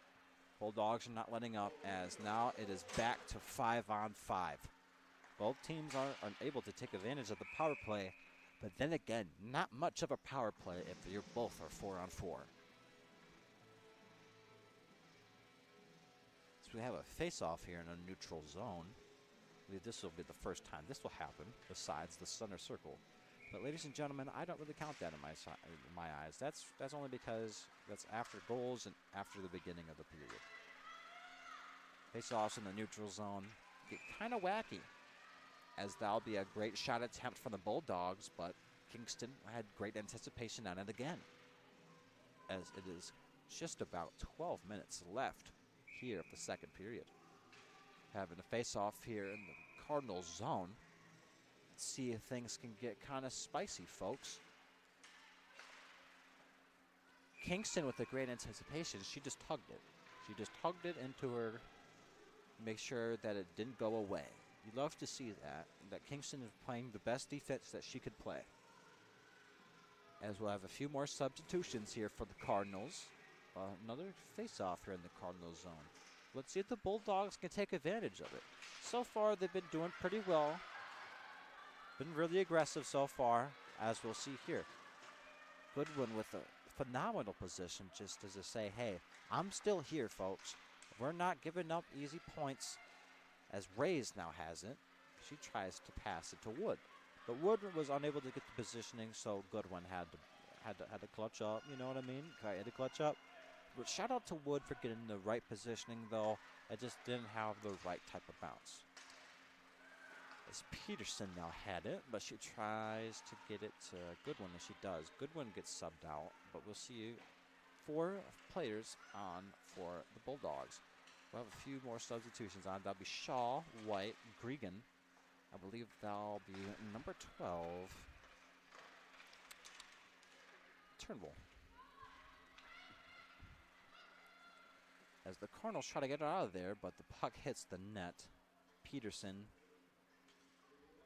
Bulldogs are not letting up as now it is back to 5-on-5. Both teams are unable to take advantage of the power play, but then again, not much of a power play if you're both are 4-on-4. So we have a face-off here in a neutral zone. I believe this will be the first time this will happen, besides the center circle. But ladies and gentlemen, I don't really count that in my eyes. That's only because that's after goals and after the beginning of the period. Face-offs in the neutral zone get kind of wacky, as that'll be a great shot attempt from the Bulldogs, but Kingston had great anticipation on it again, as it is just about 12 minutes left here of the second period. Having a face-off here in the Cardinals zone. Let's see if things can get kind of spicy, folks. Kingston with a great anticipation, she just tugged it. She just tugged it into her, make sure that it didn't go away. You love to see that Kingston is playing the best defense that she could play. As we'll have a few more substitutions here for the Cardinals. Another face-off here in the Cardinals zone. Let's see if the Bulldogs can take advantage of it. So far, they've been doing pretty well. Been really aggressive so far, as we'll see here. Goodwin with a phenomenal position, just as to say, hey, I'm still here, folks. We're not giving up easy points, as Rays now has it. She tries to pass it to Wood, but Wood was unable to get the positioning, so Goodwin had to clutch up. You know what I mean? Had to clutch up. But shout out to Wood for getting the right positioning, though. It just didn't have the right type of bounce. As Peterson now had it, but she tries to get it to Goodwin, and she does. Goodwin gets subbed out, but we'll see 4 players on for the Bulldogs. We'll have a few more substitutions on. That'll be Shaw, White, Gregan. I believe that'll be number 12, Turnbull. As the Cardinals try to get it out of there, but the puck hits the net. Peterson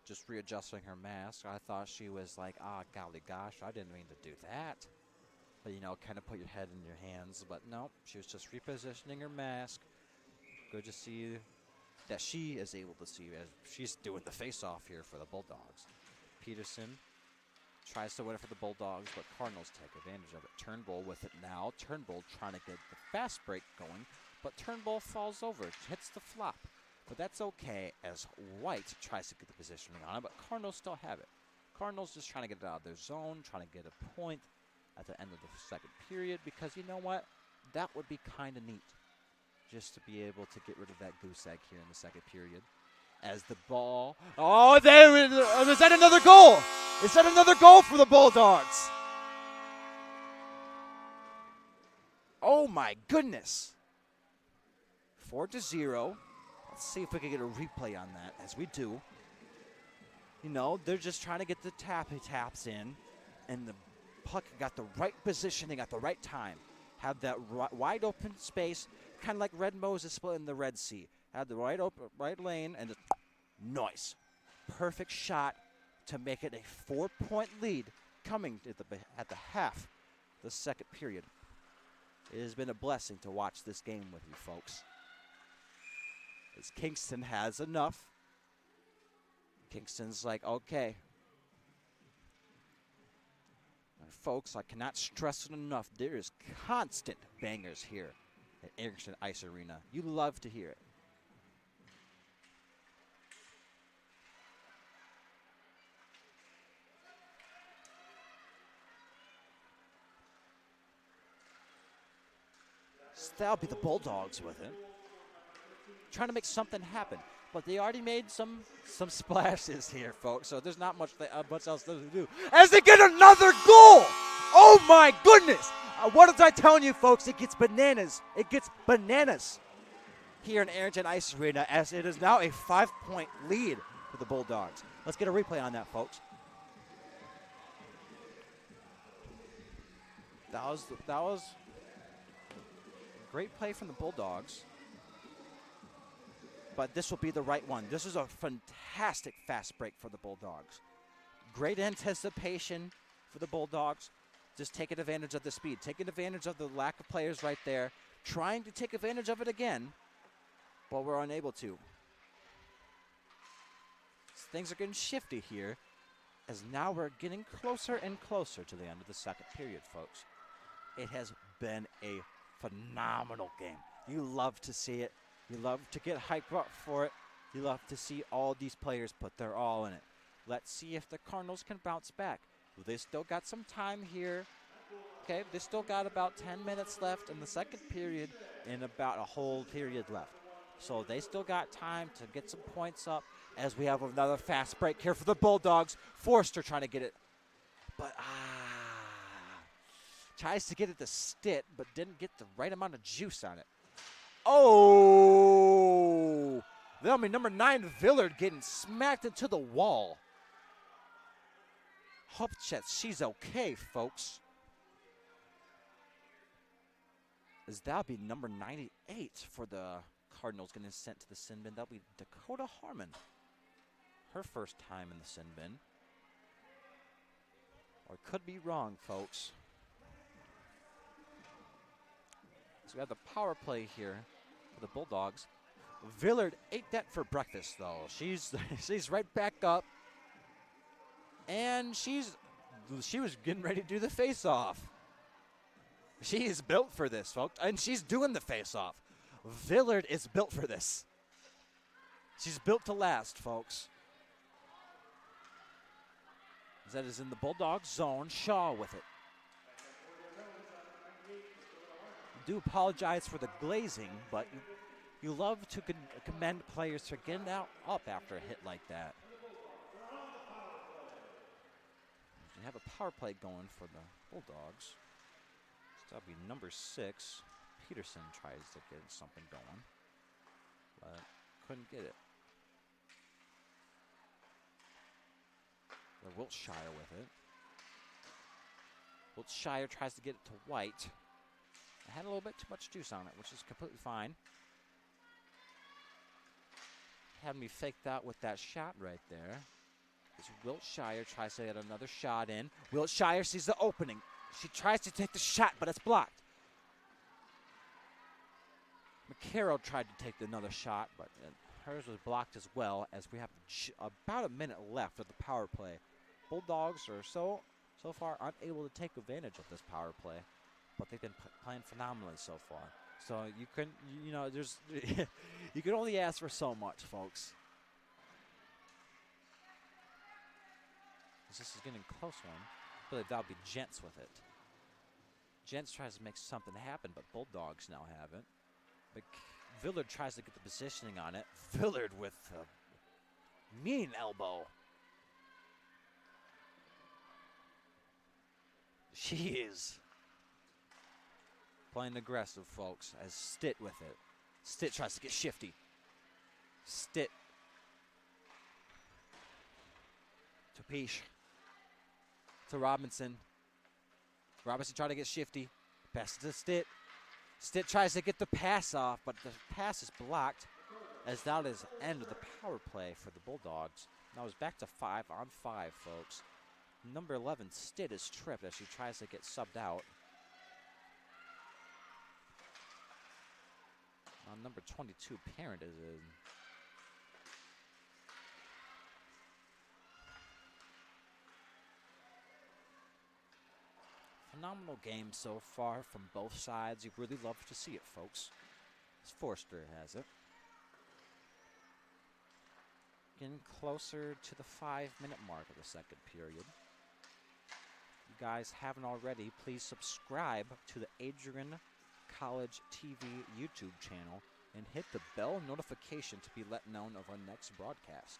just readjusting her mask. I thought she was like, golly gosh, I didn't mean to do that. But, you know, kind of put your head in your hands. But no, she was just repositioning her mask. Good to see that she is able to see as she's doing the face-off here for the Bulldogs. Peterson tries to win it for the Bulldogs, but Cardinals take advantage of it. Turnbull with it now. Turnbull trying to get the fast break going, but Turnbull falls over, hits the flop. But that's okay as White tries to get the positioning on it, but Cardinals still have it. Cardinals just trying to get it out of their zone, trying to get a point at the end of the second period, because you know what? That would be kind of neat, just to be able to get rid of that goose egg here in the second period. As the ball, is that another goal? Is that another goal for the Bulldogs? Oh my goodness. 4-0. Let's see if we can get a replay on that, as we do. You know, they're just trying to get the taps in, and the puck got the right positioning at the right time. Had that wide open space, kind of like Red Moses split in the Red Sea. Had the right lane, and nice. Perfect shot to make it a 4-point lead coming at the half of the second period. It has been a blessing to watch this game with you folks. As Kingston has enough. Kingston's like, okay. And folks, I cannot stress it enough. There is constant bangers here at Erickson Ice Arena. You love to hear it. So that'll be the Bulldogs with it. Trying to make something happen. But they already made some splashes here, folks, so there's not much else to do. As they get another goal! Oh, my goodness! What was I telling you, folks? It gets bananas. It gets bananas here in Arrington Ice Arena, as it is now a 5-point lead for the Bulldogs. Let's get a replay on that, folks. That was great play from the Bulldogs. But this will be the right one. This is a fantastic fast break for the Bulldogs. Great anticipation for the Bulldogs. Just taking advantage of the speed, taking advantage of the lack of players right there, trying to take advantage of it again, but we're unable to. Things are getting shifty here, as now we're getting closer and closer to the end of the second period, folks. It has been a phenomenal game. You love to see it. You love to get hyped up for it. You love to see all these players put their all in it. Let's see if the Cardinals can bounce back. They still got some time here. Okay, they still got about 10 minutes left in the second period and about a whole period left. So they still got time to get some points up, as we have another fast break here for the Bulldogs. Forster trying to get it, but tries to get it to Stitt, but didn't get the right amount of juice on it. Oh! That'll be number 9, Villard, getting smacked into the wall. Hope that she's okay, folks. As that'll be number 98 for the Cardinals getting sent to the sin bin. That'll be Dakota Harmon. Her first time in the sin bin. Or could be wrong, folks. So we have the power play here for the Bulldogs. Villard ate that for breakfast, though. She's right back up. And she was getting ready to do the face-off. She is built for this, folks. And she's doing the face-off. Villard is built for this. She's built to last, folks. That is in the Bulldogs zone. Shaw with it. I do apologize for the glazing, but you love to commend players for getting up after a hit like that. We have a power play going for the Bulldogs. So that'll be number 6. Peterson tries to get something going, but couldn't get it. The Wiltshire with it. Wiltshire tries to get it to White. It had a little bit too much juice on it, which is completely fine. Had me faked out with that shot right there. As Wiltshire tries to get another shot in. Wiltshire sees the opening. She tries to take the shot, but it's blocked. McCarroll tried to take another shot, but hers was blocked as well, as we have about a minute left of the power play. Bulldogs are so far unable to take advantage of this power play, but they've been playing phenomenally so far. So you can, there's you can only ask for so much, folks. This is getting a close one. I believe that'll be Gents with it. Gents tries to make something happen, but Bulldogs now have it. Villard tries to get the positioning on it. Villard with a mean elbow. She is playing aggressive, folks, as Stitt with it. Stitt tries to get shifty. Stitt to Peach. To Robinson. Robinson trying to get shifty. Pass it to Stitt. Stitt tries to get the pass off, but the pass is blocked, as that is the end of the power play for the Bulldogs. Now it's back to 5-on-5, folks. Number 11, Stitt, is tripped as she tries to get subbed out. Number 22, Parent, is in. Phenomenal game so far from both sides. You really love to see it, folks. As Forster has it. Getting closer to the 5-minute mark of the second period. If you guys haven't already, please subscribe to the Adrian College TV YouTube channel and hit the bell notification to be let known of our next broadcast.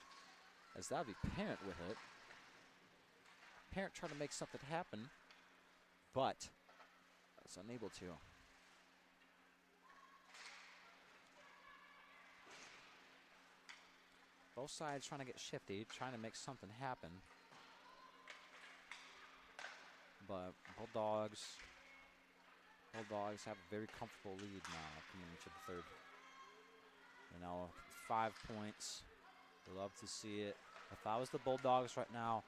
As that'll be Parent with it. Parent trying to make something happen, but was unable to. Both sides trying to get shifty, trying to make something happen. But Bulldogs have a very comfortable lead now coming into the third. You know, 5 points. Love to see it. If I was the Bulldogs right now,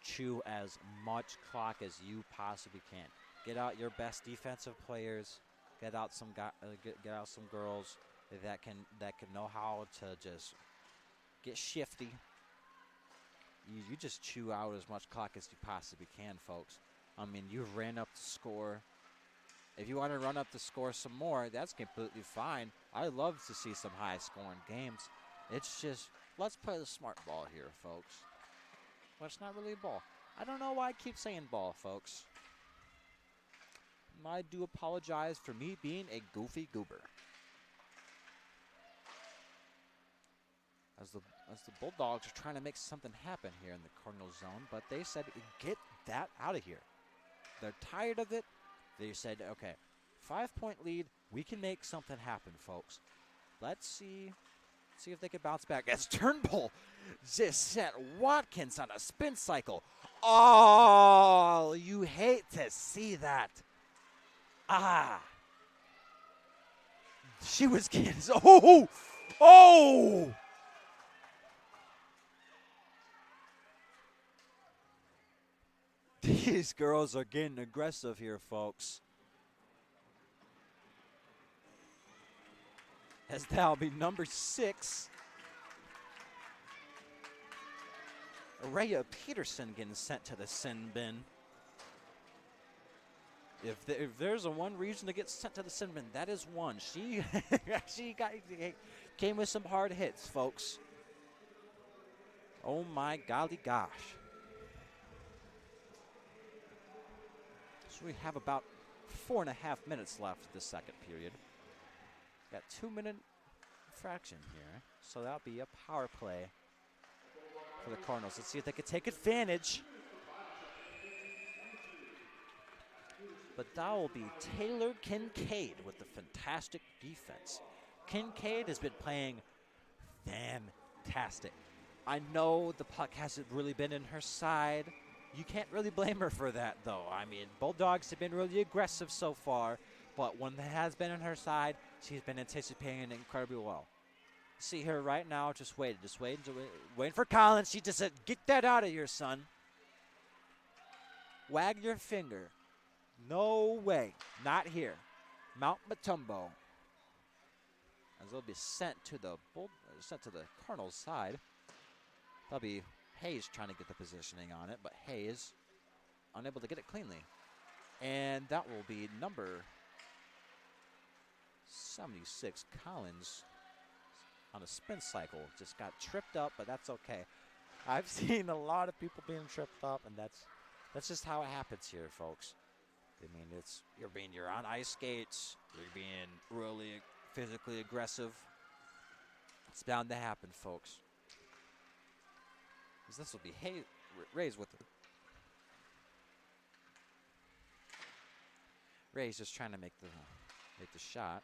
chew as much clock as you possibly can. Get out your best defensive players. Get out some get out some girls that can know how to just get shifty. You just chew out as much clock as you possibly can, folks. I mean, you've ran up the score. If you want to run up the score some more, that's completely fine. I love to see some high-scoring games. It's just, let's play the smart ball here, folks. Well, it's not really a ball. I don't know why I keep saying ball, folks. I do apologize for me being a goofy goober. As the Bulldogs are trying to make something happen here in the Cardinal zone, but they said, get that out of here. They're tired of it. They said, okay, 5-point lead. We can make something happen, folks. Let's see if they can bounce back. As Turnbull just set Watkins on a spin cycle. Oh, you hate to see that. Ah. She was getting, oh. These girls are getting aggressive here, folks. As that'll be number 6. Araya Peterson getting sent to the sin bin. If there's a one reason to get sent to the sin bin, that is one. She came with some hard hits, folks. Oh my golly gosh. So we have about 4.5 minutes left of the second period. Got 2-minute fraction here, so that'll be a power play for the Cardinals. Let's see if they can take advantage. But that will be Taylor Kincaid with the fantastic defense. Kincaid has been playing fantastic. I know the puck hasn't really been in her side. You can't really blame her for that, though. I mean, Bulldogs have been really aggressive so far, but when it has been on her side, she's been anticipating it incredibly well. See her right now, just waiting for Collins. She just said, get that out of here, son. Wag your finger. No way. Not here. Mount Matumbo. As they'll be sent to the Cardinals side. That'll be Hayes trying to get the positioning on it, but Hayes unable to get it cleanly. And that will be number 76, Collins, on a spin cycle. Just got tripped up, but that's okay. I've seen a lot of people being tripped up, and that's just how it happens here, folks. I mean, you're on ice skates, you're being really physically aggressive. It's bound to happen, folks. This will be Ray's with it. Ray's just trying to make the shot.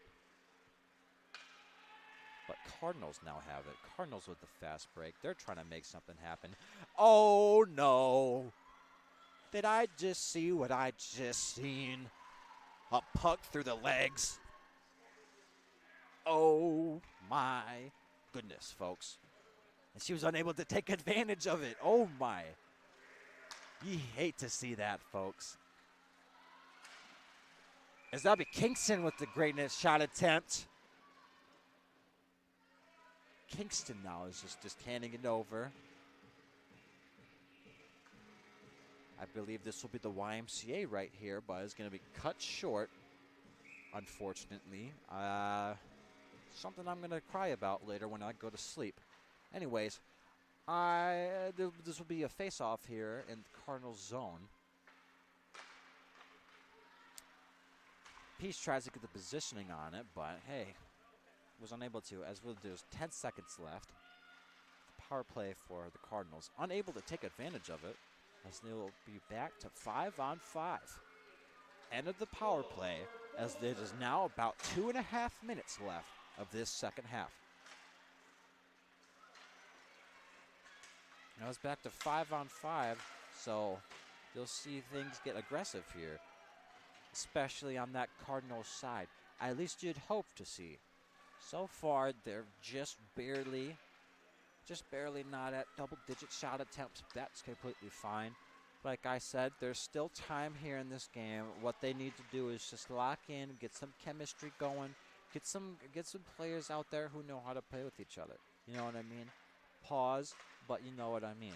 But Cardinals now have it. Cardinals with the fast break. They're trying to make something happen. Oh, no. Did I just see what I just seen? A puck through the legs. Oh, my goodness, folks. And she was unable to take advantage of it. Oh, my. You hate to see that, folks. As that'll be Kingston with the greatness shot attempt. Kingston now is just handing it over. I believe this will be the YMCA right here, but it's going to be cut short, unfortunately. Something I'm going to cry about later when I go to sleep. Anyways, this will be a face-off here in the Cardinals zone. Peace tries to get the positioning on it, but hey, was unable to, as there's 10 seconds left. The power play for the Cardinals, unable to take advantage of it, as they will be back to 5-on-5. End of the power play, as there is now about 2.5 minutes left of this second half. Now it's back to 5-on-5, so you'll see things get aggressive here, especially on that Cardinals side. At least you'd hope to see. So far, they're just barely not at double-digit shot attempts. That's completely fine. Like I said, there's still time here in this game. What they need to do is just lock in, get some chemistry going, get some players out there who know how to play with each other. You know what I mean? Pause, but you know what I mean.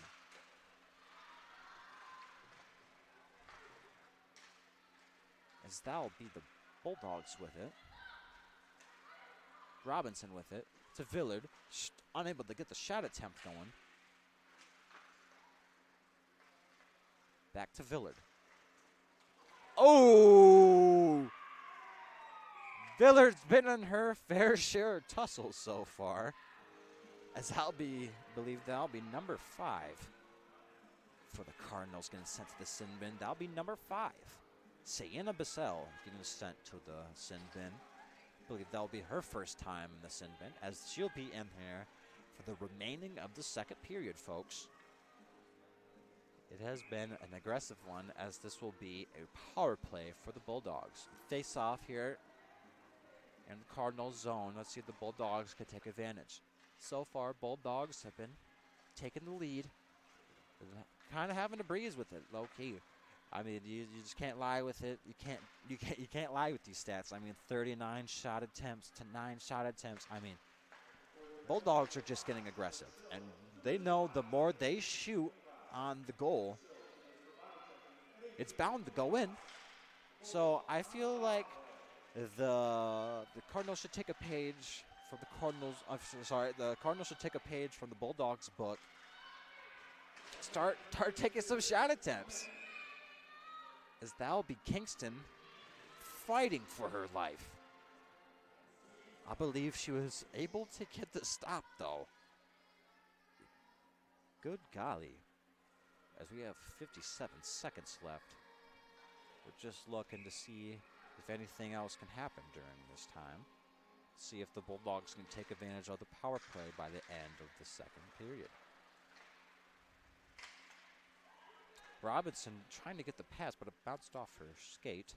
As that'll be the Bulldogs with it. Robinson with it to Villard, unable to get the shot attempt going. Back to Villard. Oh! Villard's been in her fair share of tussles so far. As believe that'll be number 5 for the Cardinals getting sent to the sin bin. That'll be number 5. Sienna Bissell getting sent to the sin bin. I believe that'll be her first time in the sin bin, as she'll be in here for the remaining of the second period, folks. It has been an aggressive one, as this will be a power play for the Bulldogs. Face off here in the Cardinals zone. Let's see if the Bulldogs can take advantage. So far, Bulldogs have been taking the lead, kind of having a breeze with it, low key. I mean, you just can't lie with it. You can't lie with these stats. I mean, 39 shot attempts to 9 shot attempts. I mean, Bulldogs are just getting aggressive, and they know the more they shoot on the goal, it's bound to go in. So I feel like the Cardinals should take a page from the Cardinals. The Cardinals should take a page from the Bulldogs book. Start taking some shot attempts. As that'll be Kingston fighting for her life. I believe she was able to get the stop, though. Good golly. As we have 57 seconds left, we're just looking to see if anything else can happen during this time. See if the Bulldogs can take advantage of the power play by the end of the second period. Robinson trying to get the pass, but it bounced off her skate.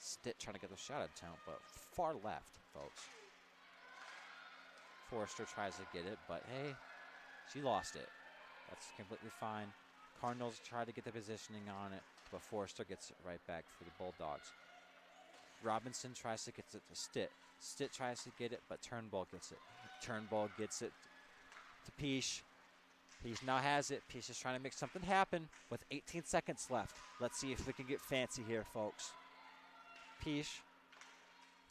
Stitt trying to get the shot attempt, but far left, folks. Forrester tries to get it, but hey, she lost it. That's completely fine. Cardinals try to get the positioning on it, but Forrester gets it right back for the Bulldogs. Robinson tries to get it to Stitt. Stitt tries to get it, but Turnbull gets it. Turnbull gets it to Peace. Peace now has it. Peace is trying to make something happen with 18 seconds left. Let's see if we can get fancy here, folks. Peace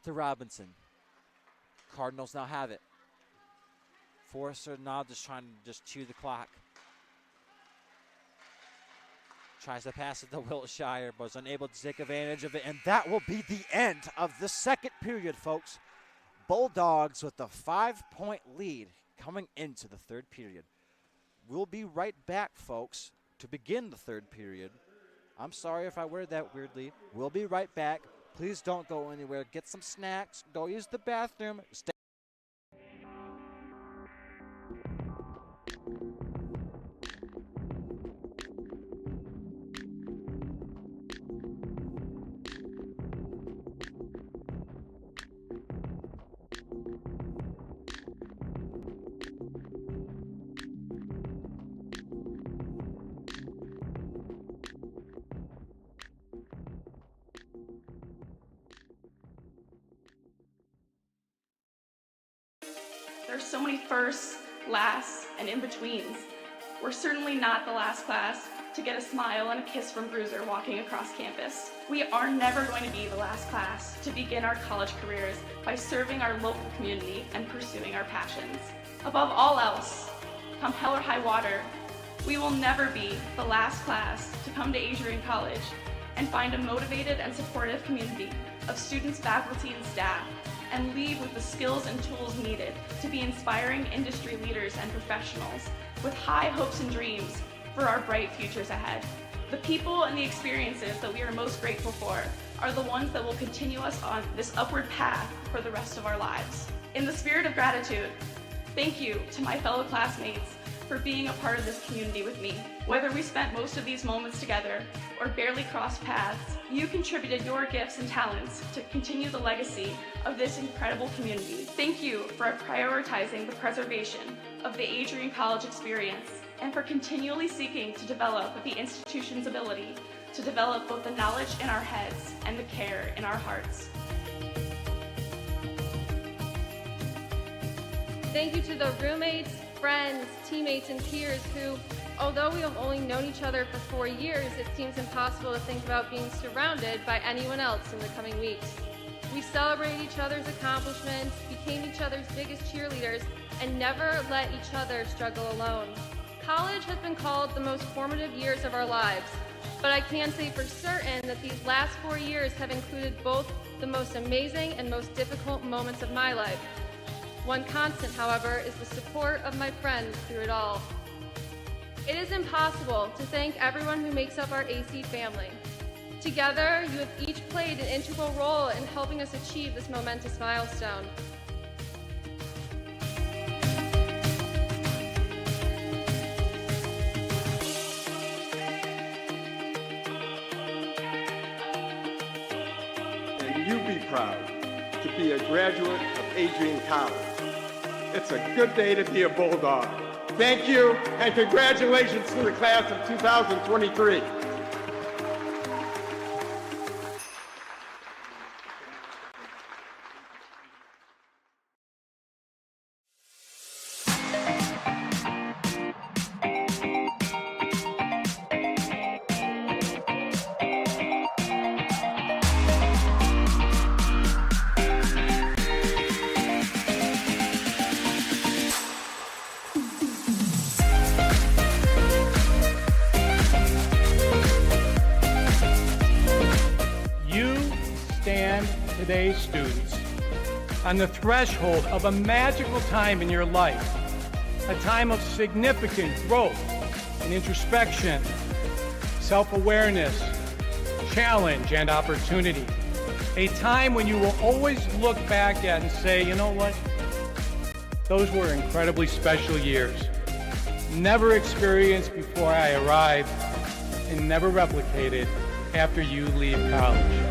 to Robinson. Cardinals now have it. Forrester now just trying to chew the clock. Tries to pass it to Wiltshire, but is unable to take advantage of it. And that will be the end of the second period, folks. Bulldogs with a 5-point lead coming into the third period. We'll be right back, folks, to begin the third period. I'm sorry if I worded that weirdly. We'll be right back. Please don't go anywhere. Get some snacks. Go use the bathroom. Stay. There's so many firsts, lasts, and in-betweens. We're certainly not the last class to get a smile and a kiss from Bruiser walking across campus. We are never going to be the last class to begin our college careers by serving our local community and pursuing our passions. Above all else, come hell or high water, We will never be the last class to come to Adrian College and find a motivated and supportive community of students, faculty, and staff, and leave with the skills and tools needed to be inspiring industry leaders and professionals with high hopes and dreams for our bright futures ahead. The people and the experiences that we are most grateful for are the ones that will continue us on this upward path for the rest of our lives. In the spirit of gratitude, thank you to my fellow classmates for being a part of this community with me. Whether we spent most of these moments together or barely crossed paths, you contributed your gifts and talents to continue the legacy of this incredible community. Thank you for prioritizing the preservation of the Adrian College experience and for continually seeking to develop the institution's ability to develop both the knowledge in our heads and the care in our hearts. Thank you to the roommates, friends, teammates, and peers who, although we have only known each other for 4 years, it seems impossible to think about being surrounded by anyone else in the coming weeks. We celebrated each other's accomplishments, became each other's biggest cheerleaders, and never let each other struggle alone. College has been called the most formative years of our lives, but I can say for certain that these last 4 years have included both the most amazing and most difficult moments of my life. One constant, however, is the support of my friends through it all. It is impossible to thank everyone who makes up our AC family. Together, you have each played an integral role in helping us achieve this momentous milestone. And you be proud to be a graduate of Adrian College. It's a good day to be a Bulldog. Thank you, and congratulations to the class of 2023. Today's students on the threshold of a magical time in your life, a time of significant growth and introspection, self-awareness, challenge, and opportunity. A time when you will always look back at and say, you know what? Those were incredibly special years. Never experienced before I arrived and never replicated after you leave college.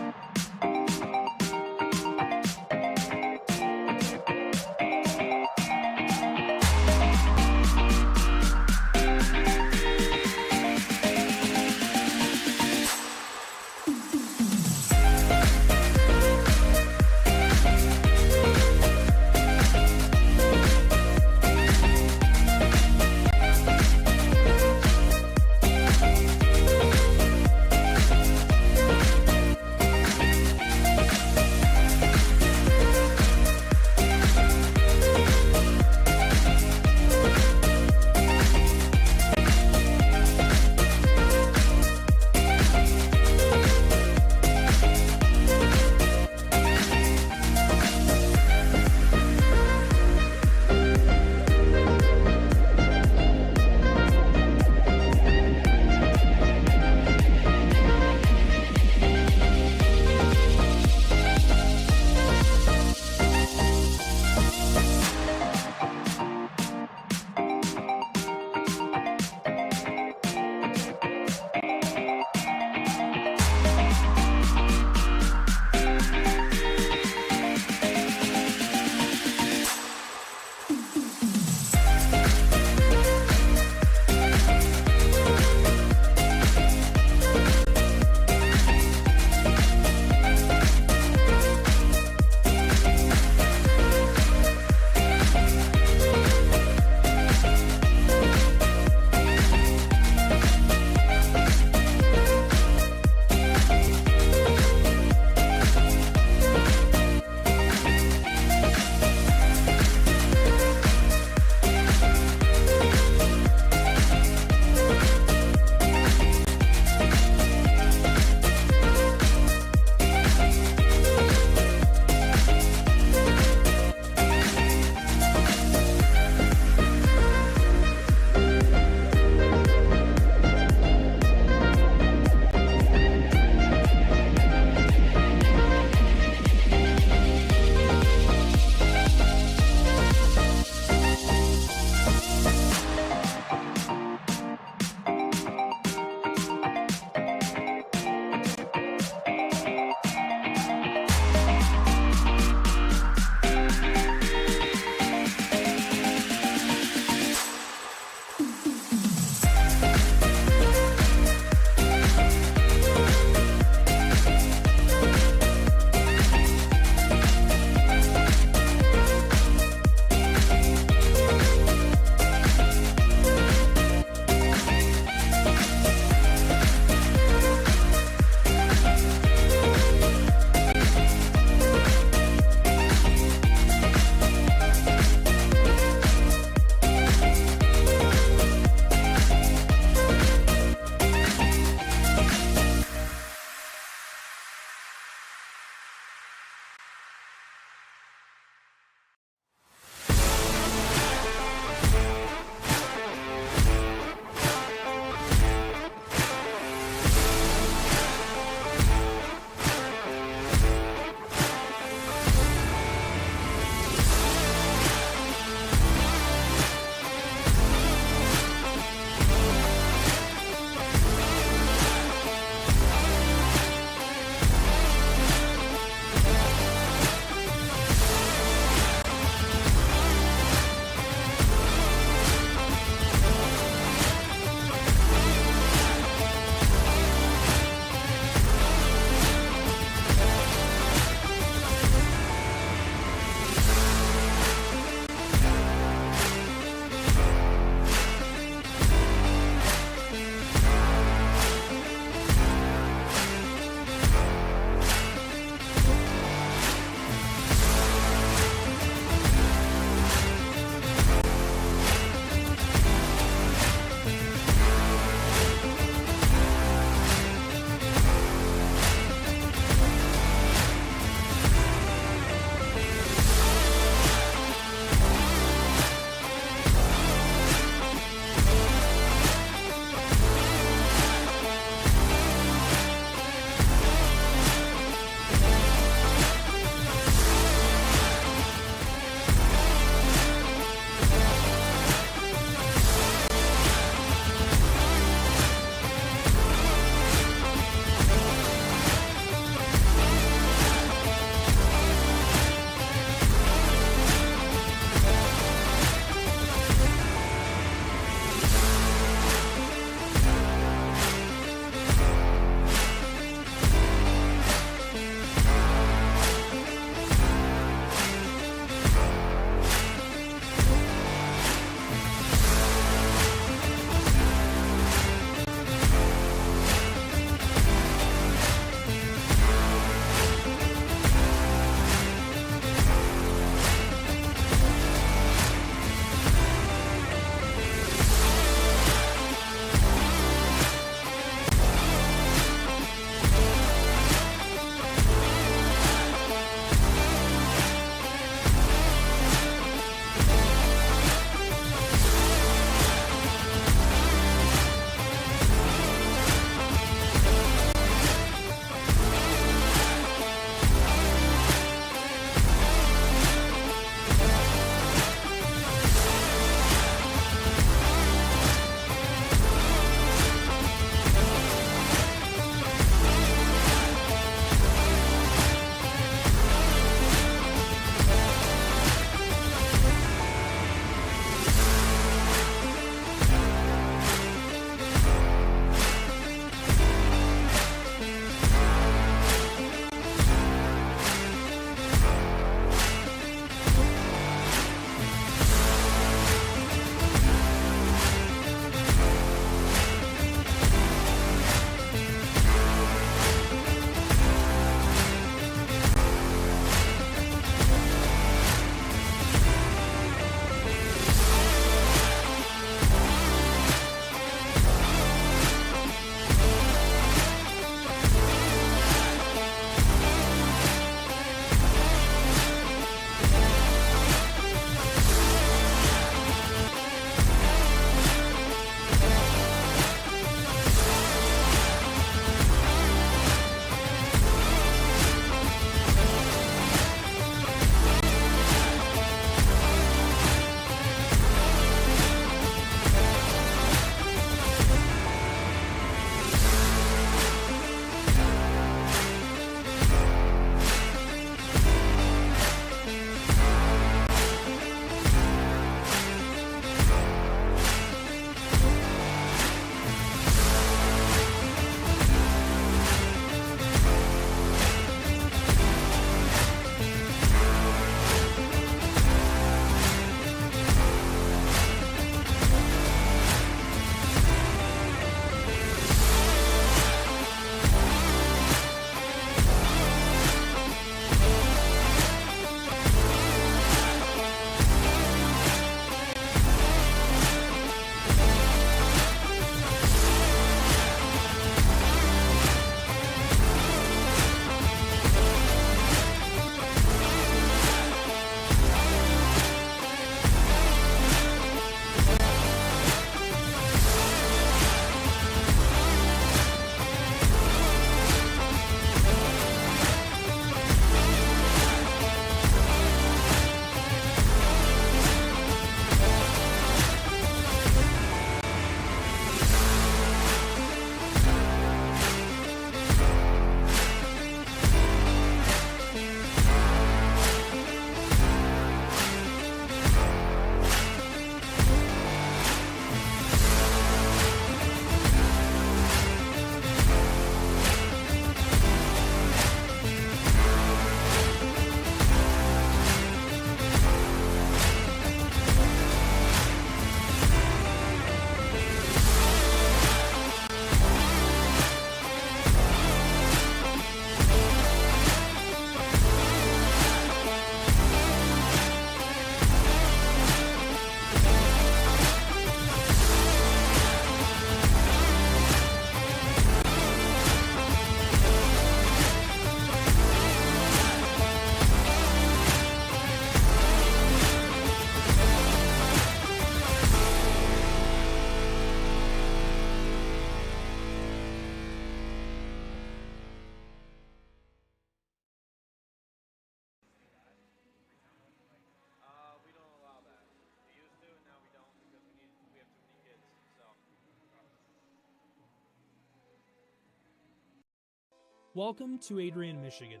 Welcome to Adrian, Michigan.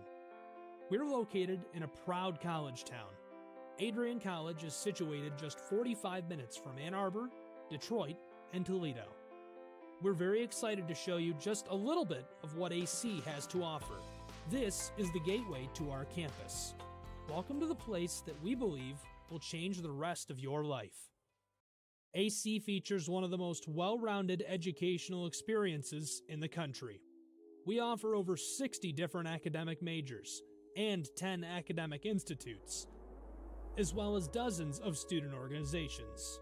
We're located in a proud college town. Adrian College is situated just 45 minutes from Ann Arbor, Detroit, and Toledo. We're very excited to show you just a little bit of what AC has to offer. This is the gateway to our campus. Welcome to the place that we believe will change the rest of your life. AC features one of the most well-rounded educational experiences in the country. We offer over 60 different academic majors and 10 academic institutes, as well as dozens of student organizations.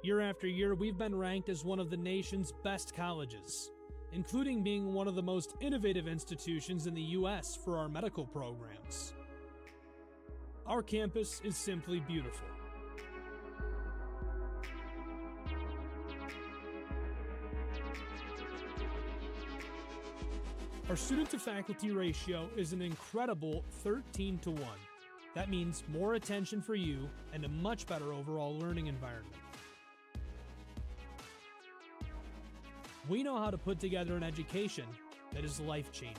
Year after year, we've been ranked as one of the nation's best colleges, including being one of the most innovative institutions in the U.S. for our medical programs. Our campus is simply beautiful. Our student-to-faculty ratio is an incredible 13 to 1. That means more attention for you and a much better overall learning environment. We know how to put together an education that is life-changing,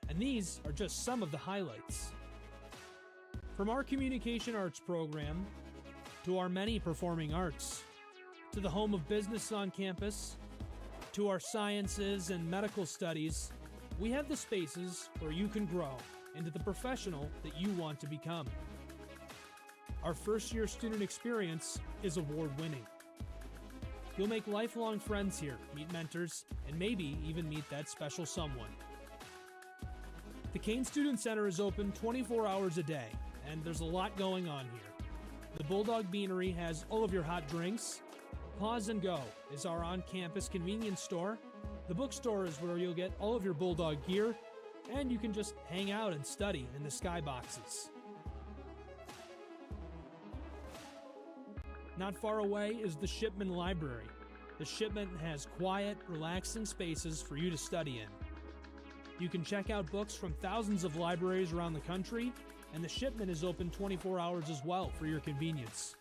and these are just some of the highlights. From our communication arts program, to our many performing arts, to the home of business on campus, to our sciences and medical studies, we have the spaces where you can grow into the professional that you want to become. Our first-year student experience is award-winning. You'll make lifelong friends here, meet mentors, and maybe even meet that special someone. The Kane Student Center is open 24 hours a day, and there's a lot going on here. The Bulldog Beanery has all of your hot drinks. Pause and Go is our on-campus convenience store. The bookstore is where you'll get all of your Bulldog gear, and you can just hang out and study in the skyboxes. Not far away is the Shipman Library. The Shipman has quiet, relaxing spaces for you to study in. You can check out books from thousands of libraries around the country, and the Shipman is open 24 hours as well for your convenience.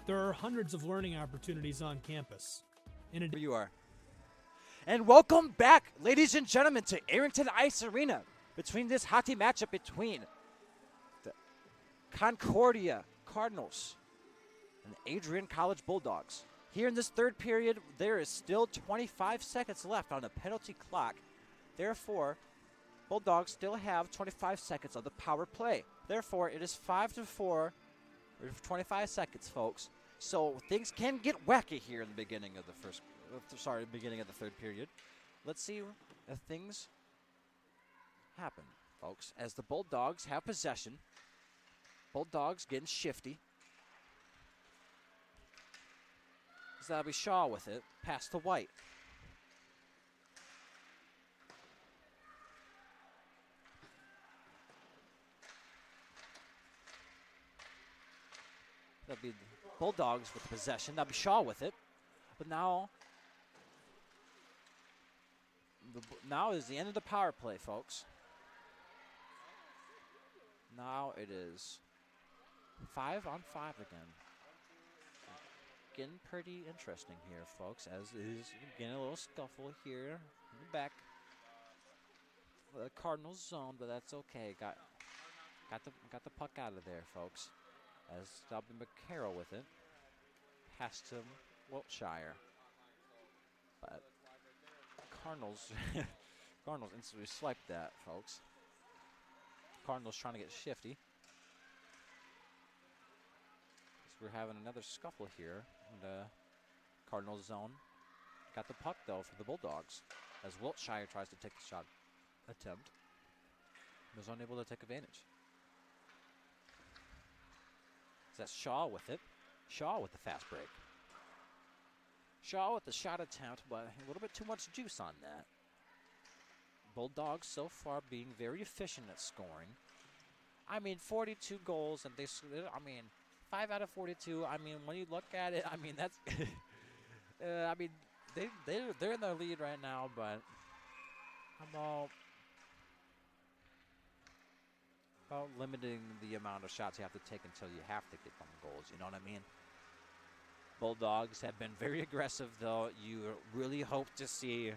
There are hundreds of learning opportunities on campus. Where you are. And welcome back, ladies and gentlemen, to Arrington Ice Arena. Between this hockey matchup between the Concordia Cardinals and the Adrian College Bulldogs. Here in this third period, there is still 25 seconds left on the penalty clock. Therefore, Bulldogs still have 25 seconds on the power play. Therefore, it is 5-4 with 25 seconds, folks. So things can get wacky here in the beginning of the beginning of the third period. Let's see if things happen, folks, as the Bulldogs have possession. Bulldogs getting shifty. That'll be Shaw with it, pass to White. That'll be the Bulldogs with the possession. That'll be Shaw with it. But now is the end of the power play, folks. Now it is 5-on-5 again. Getting pretty interesting here, folks, as is getting a little scuffle here in the back. The Cardinals zone, but that's okay. Got the puck out of there, folks. As that'll be McCarroll with it. Pass to Wiltshire. But Cardinals instantly swiped that, folks. Cardinals trying to get shifty. So we're having another scuffle here in the Cardinals zone. Got the puck, though, for the Bulldogs, as Wiltshire tries to take the shot attempt. Was unable to take advantage. That's Shaw with it. Shaw with the fast break. Shaw with the shot attempt, but a little bit too much juice on that. Bulldogs so far being very efficient at scoring. I mean, 42 goals, and 5 out of 42. I mean, when you look at it, I mean, that's, I mean, they're in the lead right now, but I'm all about limiting the amount of shots you have to take until you have to get them goals. You know what I mean? Bulldogs have been very aggressive, though. You really hope to see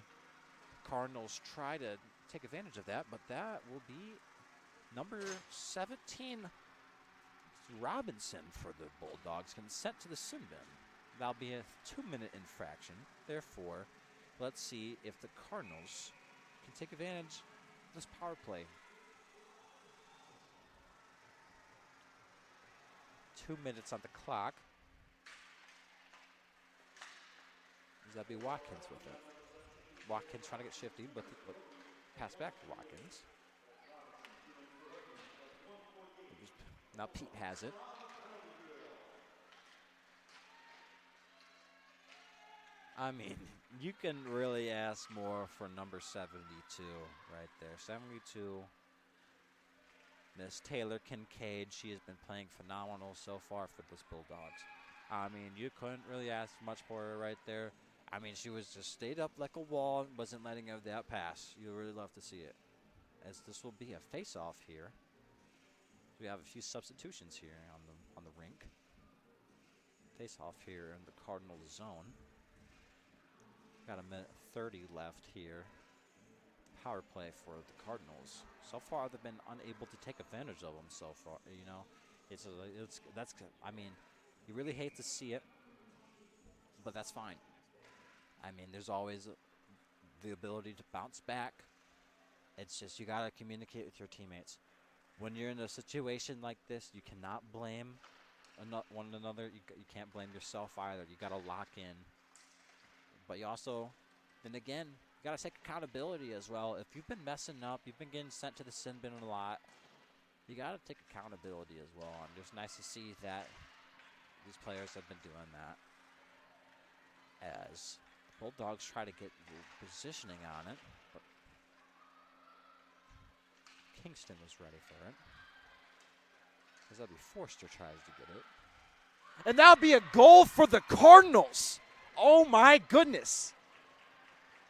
Cardinals try to take advantage of that, but that will be number 17, Robinson for the Bulldogs, consent to the sin bin. That'll be a 2-minute infraction. Therefore, let's see if the Cardinals can take advantage of this power play. 2 minutes on the clock. That'd be Watkins with it. Watkins trying to get shifty, but pass back to Watkins. Now Pete has it. I mean, you can really ask more for number 72 right there. 72. Miss Taylor Kincaid, she has been playing phenomenal so far for this Bulldogs. I mean, you couldn't really ask much for her right there. I mean, she was just stayed up like a wall and wasn't letting of that pass. You really love to see it. As this will be a face-off here. We have a few substitutions here on the rink. Face-off here in the Cardinal zone. Got a minute 30 left here. Power play for the Cardinals. So far, they've been unable to take advantage of them. So far, you know, I mean, you really hate to see it, but that's fine. I mean, there's always the ability to bounce back. It's just you gotta communicate with your teammates. When you're in a situation like this, you cannot blame one another. You can't blame yourself either. You gotta lock in. But you also, then again, you gotta take accountability as well. If you've been messing up, you've been getting sent to the sin bin a lot, you gotta take accountability as well. And it's nice to see that these players have been doing that. As Bulldogs try to get the positioning on it, but Kingston was ready for it. As that'll be Forster tries to get it. And that'll be a goal for the Cardinals. Oh my goodness.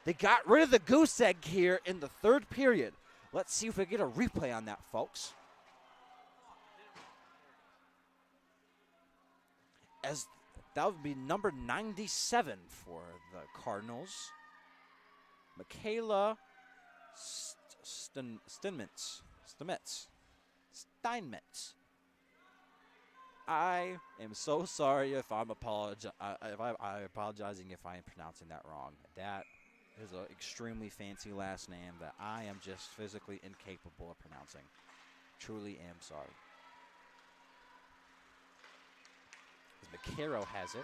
They got rid of the goose egg here in the third period. Let's see if we get a replay on that, folks. As that would be number 97 for the Cardinals. Michaela Steinmetz. I am so sorry if I'm apologizing if I am pronouncing that wrong. That is an extremely fancy last name that I am just physically incapable of pronouncing. Truly am sorry. McCarroll has it.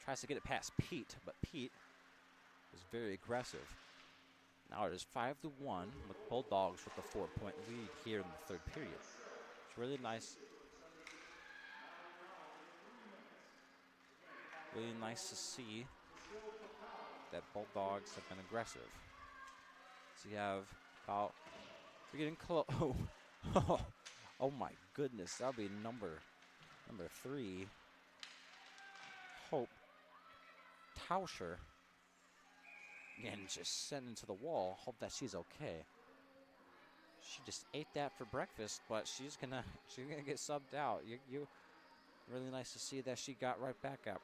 Tries to get it past Pete, but Pete is very aggressive. Now it is 5-1 with Bulldogs with a 4-point lead here in the third period. It's really nice. Really nice to see that Bulldogs have been aggressive. So you have about, we're getting close. Oh my goodness, that'll be number 3, Hope Tauscher. Again, just sent into the wall. Hope that she's okay. She just ate that for breakfast, but she's gonna get subbed out. You really nice to see that she got right back up.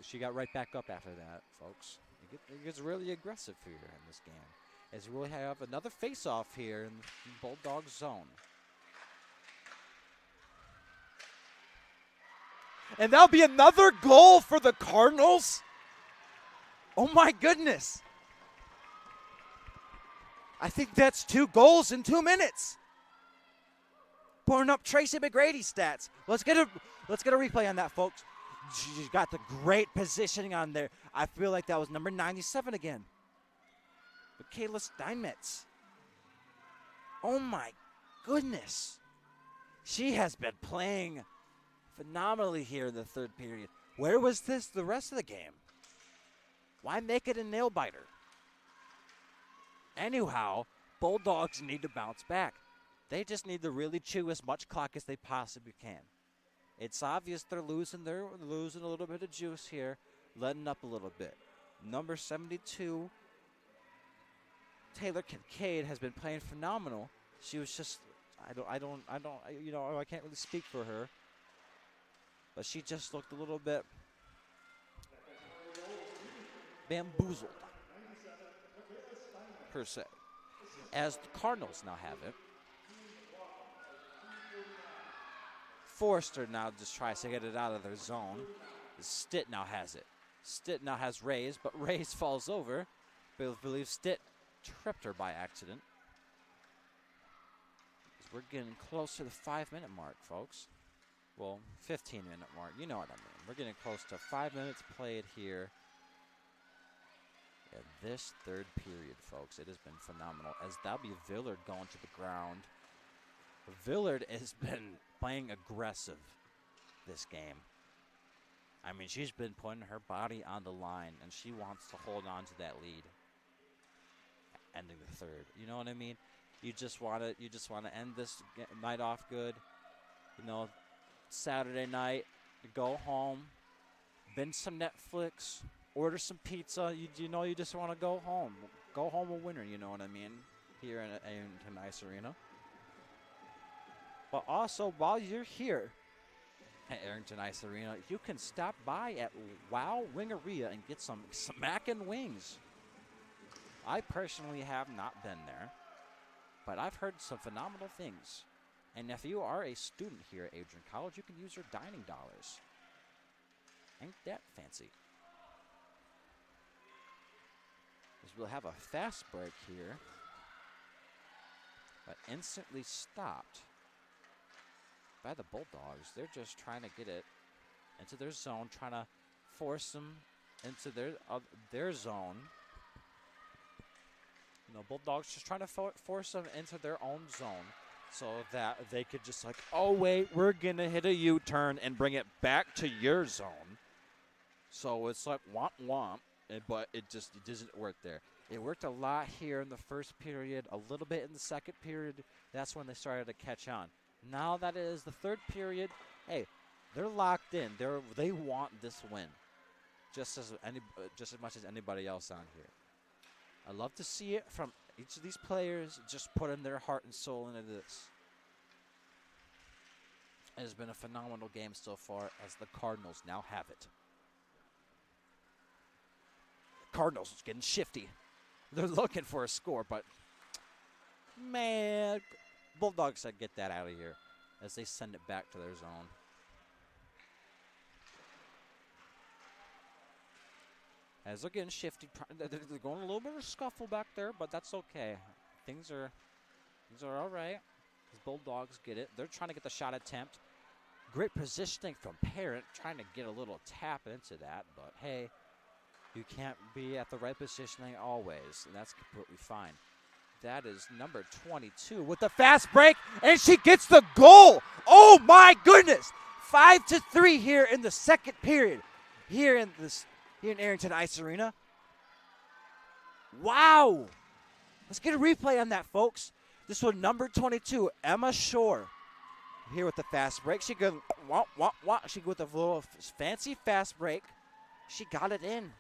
She got right back up after that, folks. It gets really aggressive here in this game, as we will have another face-off here in the Bulldog zone. And that'll be another goal for the Cardinals. Oh my goodness. I think that's 2 goals in 2 minutes. Pulling up Tracy McGrady stats. Let's get a replay on that, folks. She got the great positioning on there. I feel like that was number 97 again. Michaela Steinmetz. Oh my goodness. She has been playing phenomenally here in the third period. Where was this the rest of the game? Why make it a nail biter? Anyhow, Bulldogs need to bounce back. They just need to really chew as much clock as they possibly can. It's obvious they're losing a little bit of juice here, letting up a little bit. Number 72, Taylor Kincaid, has been playing phenomenal. She was just, I can't really speak for her. but she just looked a little bit bamboozled, per se. As the Cardinals now have it, Forrester now just tries to get it out of their zone. Stitt now has it. Stitt now has Rays, but Rays falls over. I believe Stitt tripped her by accident. We're getting close to the 5-minute mark, folks. Well, 15-minute mark. You know what I mean. We're getting close to 5 minutes played here in this third period, folks. It has been phenomenal. As that'll be Villard going to the ground. Villard has been playing aggressive this game. I mean, she's been putting her body on the line, and she wants to hold on to that lead. Ending the third. You know what I mean? You just want to end this night off good. You know, Saturday night, you go home, binge some Netflix, order some pizza. You know, you just want to go home. Go home a winner, you know what I mean? Here in Ice Arena. But also, while you're here at Arrington Ice Arena, you can stop by at Wow Wingeria and get some smackin' wings. I personally have not been there, but I've heard some phenomenal things. And if you are a student here at Adrian College, you can use your dining dollars. Ain't that fancy? As we'll have a fast break here, but instantly stopped by the Bulldogs. They're just trying to get it into their zone, trying to force them into their zone. You know, Bulldogs just trying to force them into their own zone so that they could just like, oh, wait, we're going to hit a U-turn and bring it back to your zone. So it's like womp womp, but it doesn't work there. It worked a lot here in the first period, a little bit in the second period. That's when they started to catch on. Now that it is the third period, hey, they're locked in. They want this win just as much as anybody else on here. I love to see it from each of these players just putting their heart and soul into this. It has been a phenomenal game so far as the Cardinals now have it. Cardinals is getting shifty. They're looking for a score, but man, Bulldogs said get that out of here as they send it back to their zone. As they're getting shifty, they're going a little bit of a scuffle back there, but that's okay. Things are all right. The Bulldogs get it. They're trying to get the shot attempt. Great positioning from Parent, trying to get a little tap into that, but hey, you can't be at the right positioning always, and that's completely fine. That is number 22 with the fast break, and she gets the goal. Oh my goodness! 5-3 here in the second period. Here in Arrington Ice Arena. Wow! Let's get a replay on that, folks. This one, number 22, Emma Shore. Here with the fast break. She goes, wah, wah, wah. She goes with a little fancy fast break. She got it in.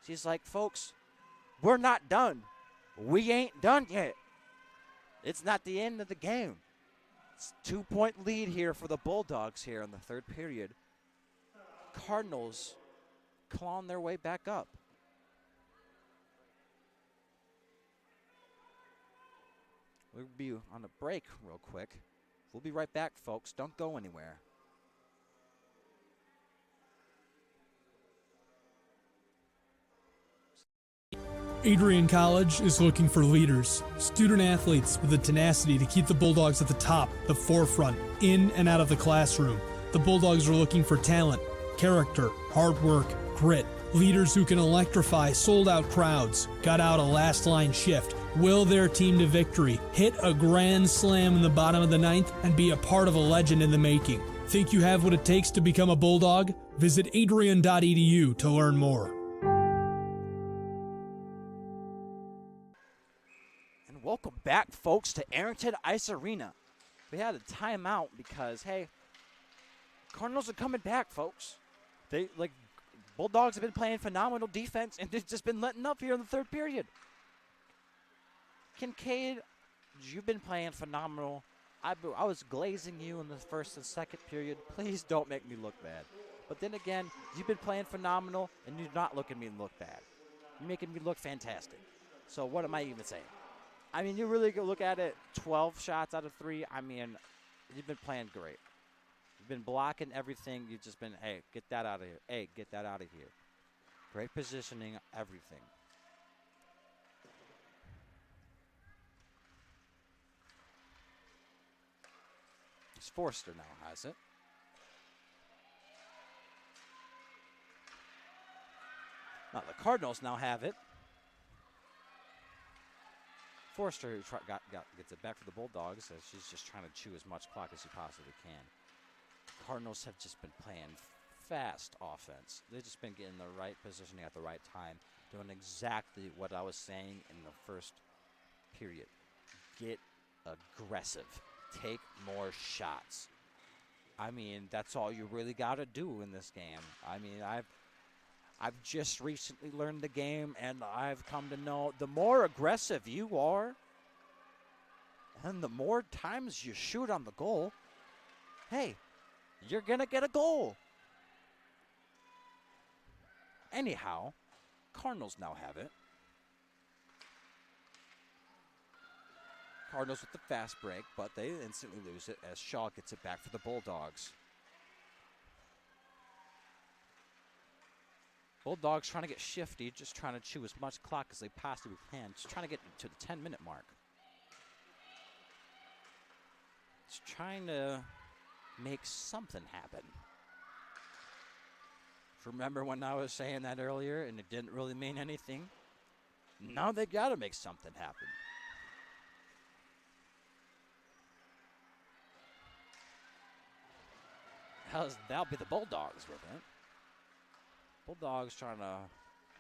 She's like, folks, we're not done. We ain't done yet. It's not the end of the game. It's a 2-point lead here for the Bulldogs here in the third period. Cardinals clawing their way back up. We'll be on a break real quick. We'll be right back, folks. Don't go anywhere. Adrian College is looking for leaders, student athletes with the tenacity to keep the Bulldogs at the top, the forefront, in and out of the classroom. The Bulldogs are looking for talent, character, hard work, grit, leaders who can electrify sold-out crowds, gut out a last-line shift, will their team to victory, hit a grand slam in the bottom of the ninth, and be a part of a legend in the making. Think you have what it takes to become a Bulldog? Visit adrian.edu to learn more. Welcome back, folks, to Arrington Ice Arena. We had a timeout because, hey, Cardinals are coming back, folks. Bulldogs have been playing phenomenal defense, and they've just been letting up here in the third period. Kincaid, you've been playing phenomenal I was glazing you in the first and second period. Please don't make me look bad. But then again, you've been playing phenomenal, and you're not looking me look bad. You're making me look fantastic. So what am I even saying? I mean, you really go look at it, 12 shots out of 3. I mean, you've been playing great. You've been blocking everything. You've just been, hey, get that out of here. Hey, get that out of here. Great positioning, everything. Forster now has it. Now the Cardinals now have it. Forster gets it back for the Bulldogs as she's just trying to chew as much clock as she possibly can. The Cardinals have just been playing fast offense. They've just been getting the right positioning at the right time, doing exactly what I was saying in the first period. Get aggressive. Take more shots. I mean, that's all you really got to do in this game. I mean, I've just recently learned the game, and I've come to know the more aggressive you are, and the more times you shoot on the goal, hey, you're going to get a goal. Anyhow, Cardinals now have it. Cardinals with the fast break, but they instantly lose it as Shaw gets it back for the Bulldogs. Bulldogs trying to get shifty, just trying to chew as much clock as they possibly can, just trying to get to the 10-minute mark. Just trying to make something happen. Remember when I was saying that earlier and it didn't really mean anything? Now they got to make something happen. That'll be the Bulldogs with it. Bulldogs trying to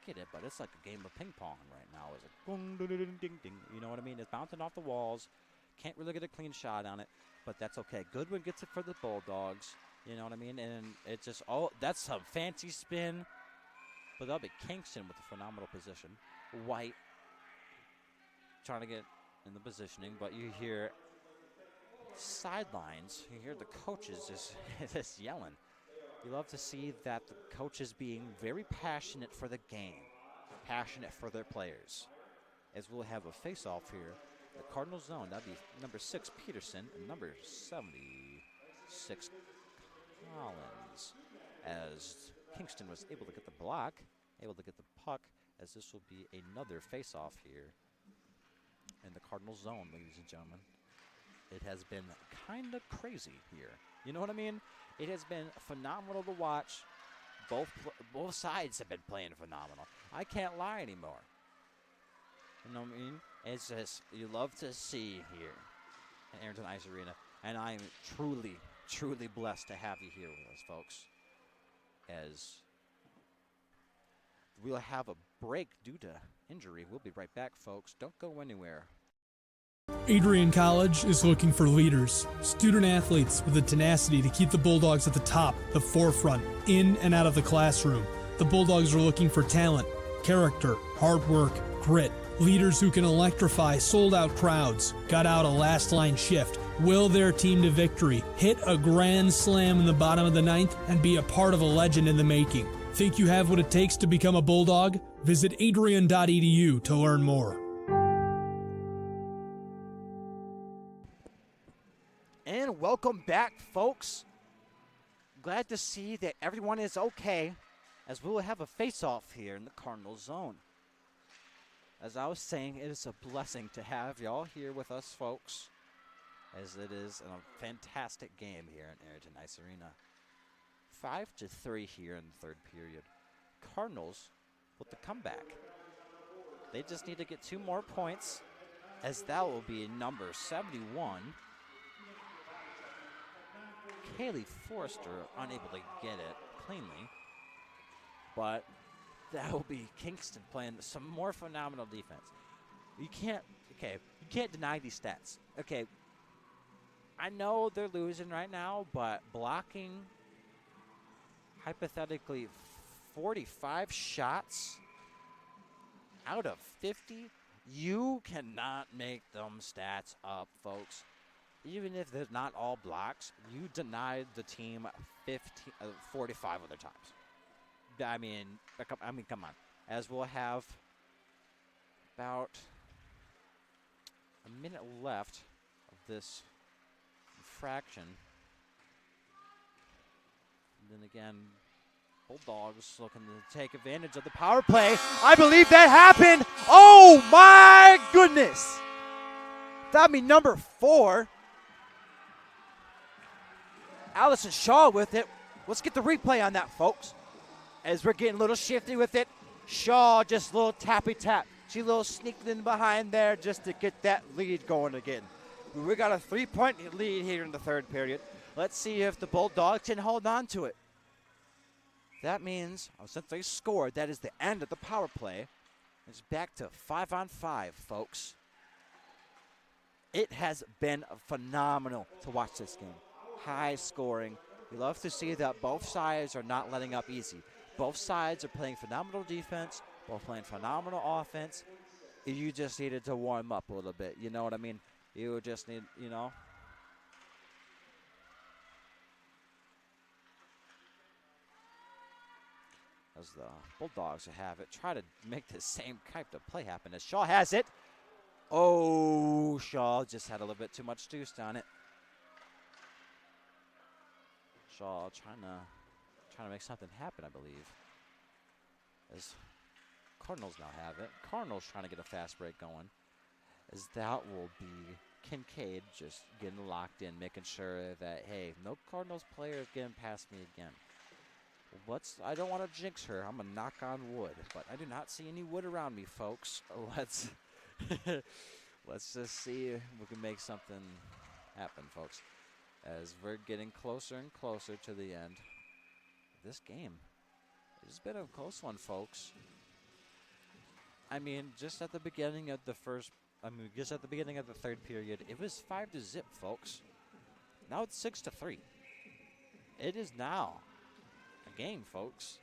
get it, but it's like a game of ping pong right now. It's like boom, ding, ding, ding, ding. You know what I mean? It's bouncing off the walls. Can't really get a clean shot on it, but that's okay. Goodwin gets it for the Bulldogs. You know what I mean? And it just, oh, that's some fancy spin. But that'll be Kingston with a phenomenal position. White trying to get in the positioning, but you hear sidelines. You hear the coaches just yelling. You love to see that the coaches being very passionate for the game, passionate for their players. As we'll have a face-off here, the Cardinal zone. That'd be number 6 Peterson and number 76 Collins. As Kingston was able to get the block, able to get the puck, as this will be another face-off here in the Cardinal zone, ladies and gentlemen. It has been kind of crazy here. You know what I mean? It has been phenomenal to watch. Both sides have been playing phenomenal. I can't lie anymore. You know what I mean? It's just, you love to see here at Arrington Ice Arena. And I'm truly, truly blessed to have you here with us, folks. As we'll have a break due to injury. We'll be right back, folks. Don't go anywhere. Adrian College is looking for leaders, student athletes with the tenacity to keep the Bulldogs at the top, the forefront, in and out of the classroom. The Bulldogs are looking for talent, character, hard work, grit, leaders who can electrify sold-out crowds, gut out a last-line shift, will their team to victory, hit a grand slam in the bottom of the ninth, and be a part of a legend in the making. Think you have what it takes to become a Bulldog? Visit adrian.edu to learn more. And welcome back, folks. Glad to see that everyone is okay, as we will have a face-off here in the Cardinal zone. As I was saying, it is a blessing to have y'all here with us, folks, as it is a fantastic game here in Arrington Ice Arena. 5-3 here in the third period. Cardinals with the comeback. They just need to get 2 more points, as that will be number 71. Kaylee Forrester unable to get it cleanly, but that will be Kingston playing some more phenomenal defense. You can't deny these stats. Okay, I know they're losing right now, but blocking hypothetically 45 shots out of 50, you cannot make them stats up, folks. even if they're not all blocks, you denied the team 45 other times. I mean, come on. As we'll have about a minute left of this infraction. And then again, Bulldogs looking to take advantage of the power play. I believe that happened. Oh my goodness. That'd be number 4. Allison Shaw with it. Let's get the replay on that, folks. As we're getting a little shifty with it. Shaw just a little tappy tap. She a little sneaked in behind there just to get that lead going again. We got a 3-point lead here in the third period. Let's see if the Bulldogs can hold on to it. That means, since they scored, that is the end of the power play. It's back to 5-on-5, folks. It has been phenomenal to watch this game. High scoring. We love to see that both sides are not letting up easy. Both sides are playing phenomenal defense, both playing phenomenal offense. You just needed to warm up a little bit. You know what I mean? You just need, you know. As the Bulldogs have it, try to make the same type of play happen as Shaw has it. Oh, Shaw just had a little bit too much juice on it. Shaw trying to make something happen, I believe. As Cardinals now have it. Cardinals trying to get a fast break going. As that will be Kincaid just getting locked in, making sure that, hey, no Cardinals players getting past me again. I don't want to jinx her. I'm going to knock on wood, but I do not see any wood around me, folks. Let's just see if we can make something happen, folks. As we're getting closer and closer to the end of this game. It's been a close one, folks. I mean, just at the beginning of the third period, it was 5-0, folks. Now it's 6-3. It is now a game, folks.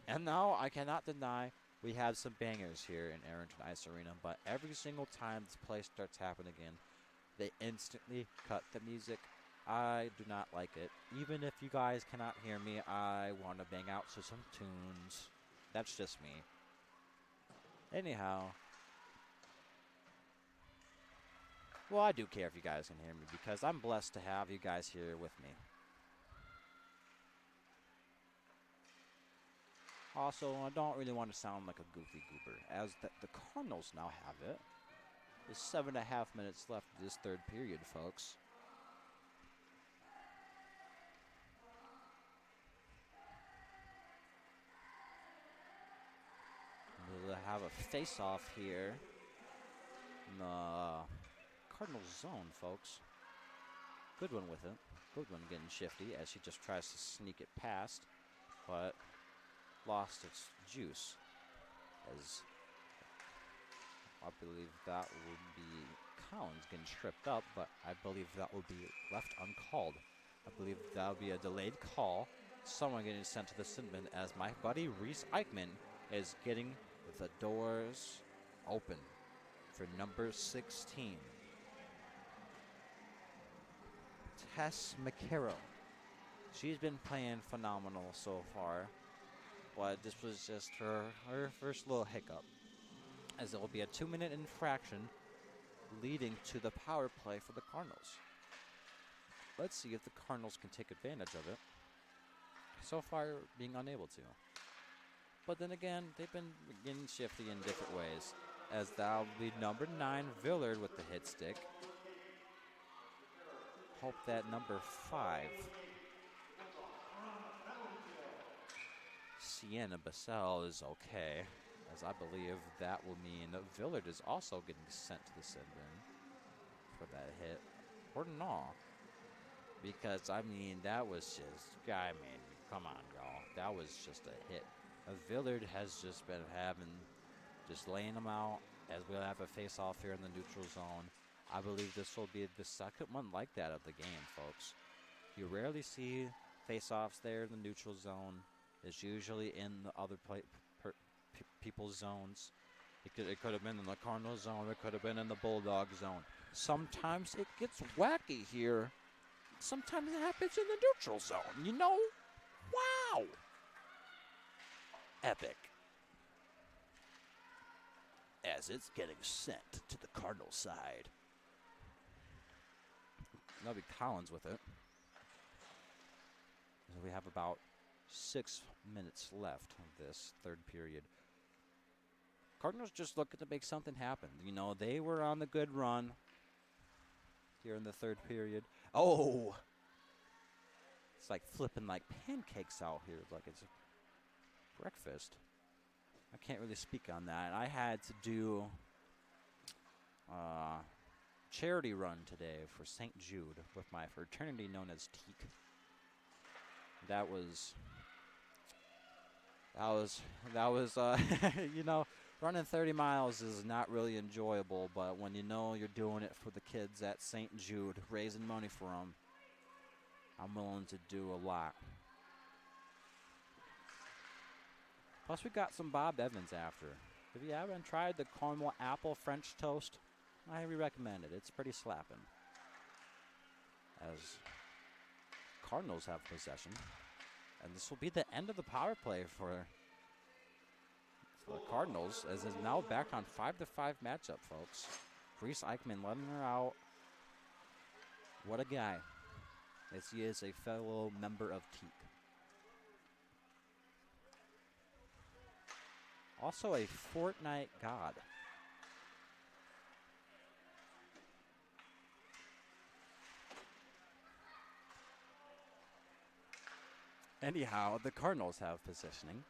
And now I cannot deny we have some bangers here in Arrington Ice Arena, but every single time this play starts happening again, they instantly cut the music. I do not like it. Even if you guys cannot hear me, I want to bang out to some tunes. That's just me. Anyhow. Well, I do care if you guys can hear me because I'm blessed to have you guys here with me. Also, I don't really want to sound like a goofy goober, as the Cardinals now have it. There's 7.5 minutes left of this third period, folks. We'll have a face-off here in the Cardinals zone, folks. Good one with it. Good one getting shifty as she just tries to sneak it past, but lost its juice. As I believe that will be Collins getting tripped up, but I believe that will be left uncalled. I believe that will be a delayed call. Someone getting sent to the sin bin as my buddy Reese Eichmann is getting the doors open for number 16. Tess McCarroll. She's been playing phenomenal so far, but this was just her first little hiccup, as it will be a 2-minute infraction leading to the power play for the Cardinals. Let's see if the Cardinals can take advantage of it. So far, being unable to. But then again, they've been getting shifty in different ways, as that'll be number 9, Villard with the hit stick. Hope that number 5, Sienna Bassell, is okay, as I believe that will mean Villard is also getting sent to the sin bin for that hit. Or no, because I mean that was just, come on, y'all, that was just a hit. Villard has just been laying them out, as we'll have a face-off here in the neutral zone. I believe this will be the second one like that of the game, folks. You rarely see face-offs there in the neutral zone. It's usually in the other people's zones. It could have been in the Cardinal zone. It could have been in the Bulldog zone. Sometimes it gets wacky here. Sometimes it happens in the neutral zone, you know? Wow! Epic. As it's getting sent to the Cardinal side. That'll be Collins with it. So we have about 6 minutes left of this third period. Cardinals just looking to make something happen. You know, they were on the good run here in the third period. Oh! It's like flipping like pancakes out here, like it's breakfast. I can't really speak on that. I had to do charity run today for St. Jude with my fraternity known as Teak. That was you know, running 30 miles is not really enjoyable, but when you know you're doing it for the kids at St. Jude, raising money for them, I'm willing to do a lot. Plus, we got some Bob Evans after. If you haven't tried the caramel apple French toast, I highly recommend it. It's pretty slapping. As Cardinals have possession. And this will be the end of the power play for the Cardinals, as is now back on 5-5 matchup, folks. Reese Eichmann letting her out. What a guy. As he is a fellow member of Teak. Also a Fortnite god. Anyhow, the Cardinals have positioning,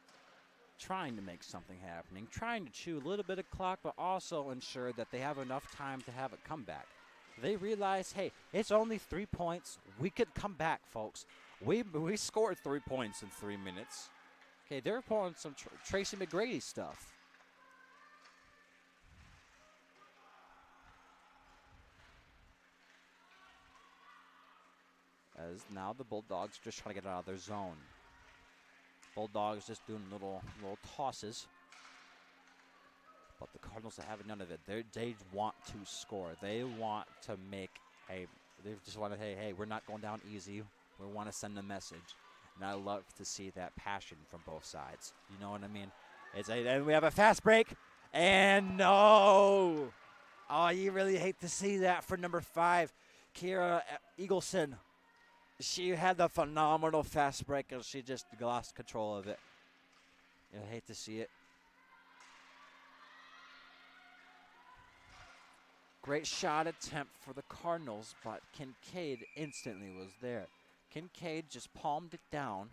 trying to make something happening, trying to chew a little bit of clock, but also ensure that they have enough time to have a comeback. They realize, hey, it's only 3 points. We could come back, folks. We scored 3 points in 3 minutes. Okay, they're pulling some Tracy McGrady stuff. As now the Bulldogs just trying to get out of their zone. Bulldogs just doing little tosses. But the Cardinals are having none of it. They want to score. They want to make they just want to, hey, we're not going down easy. We want to send a message. And I love to see that passion from both sides. You know what I mean? And we have a fast break. And no! Oh, you really hate to see that for number 5, Kira Eagleson. She had the phenomenal fast break, and she just lost control of it. You hate to see it. Great shot attempt for the Cardinals, but Kincaid instantly was there. Kincaid just palmed it down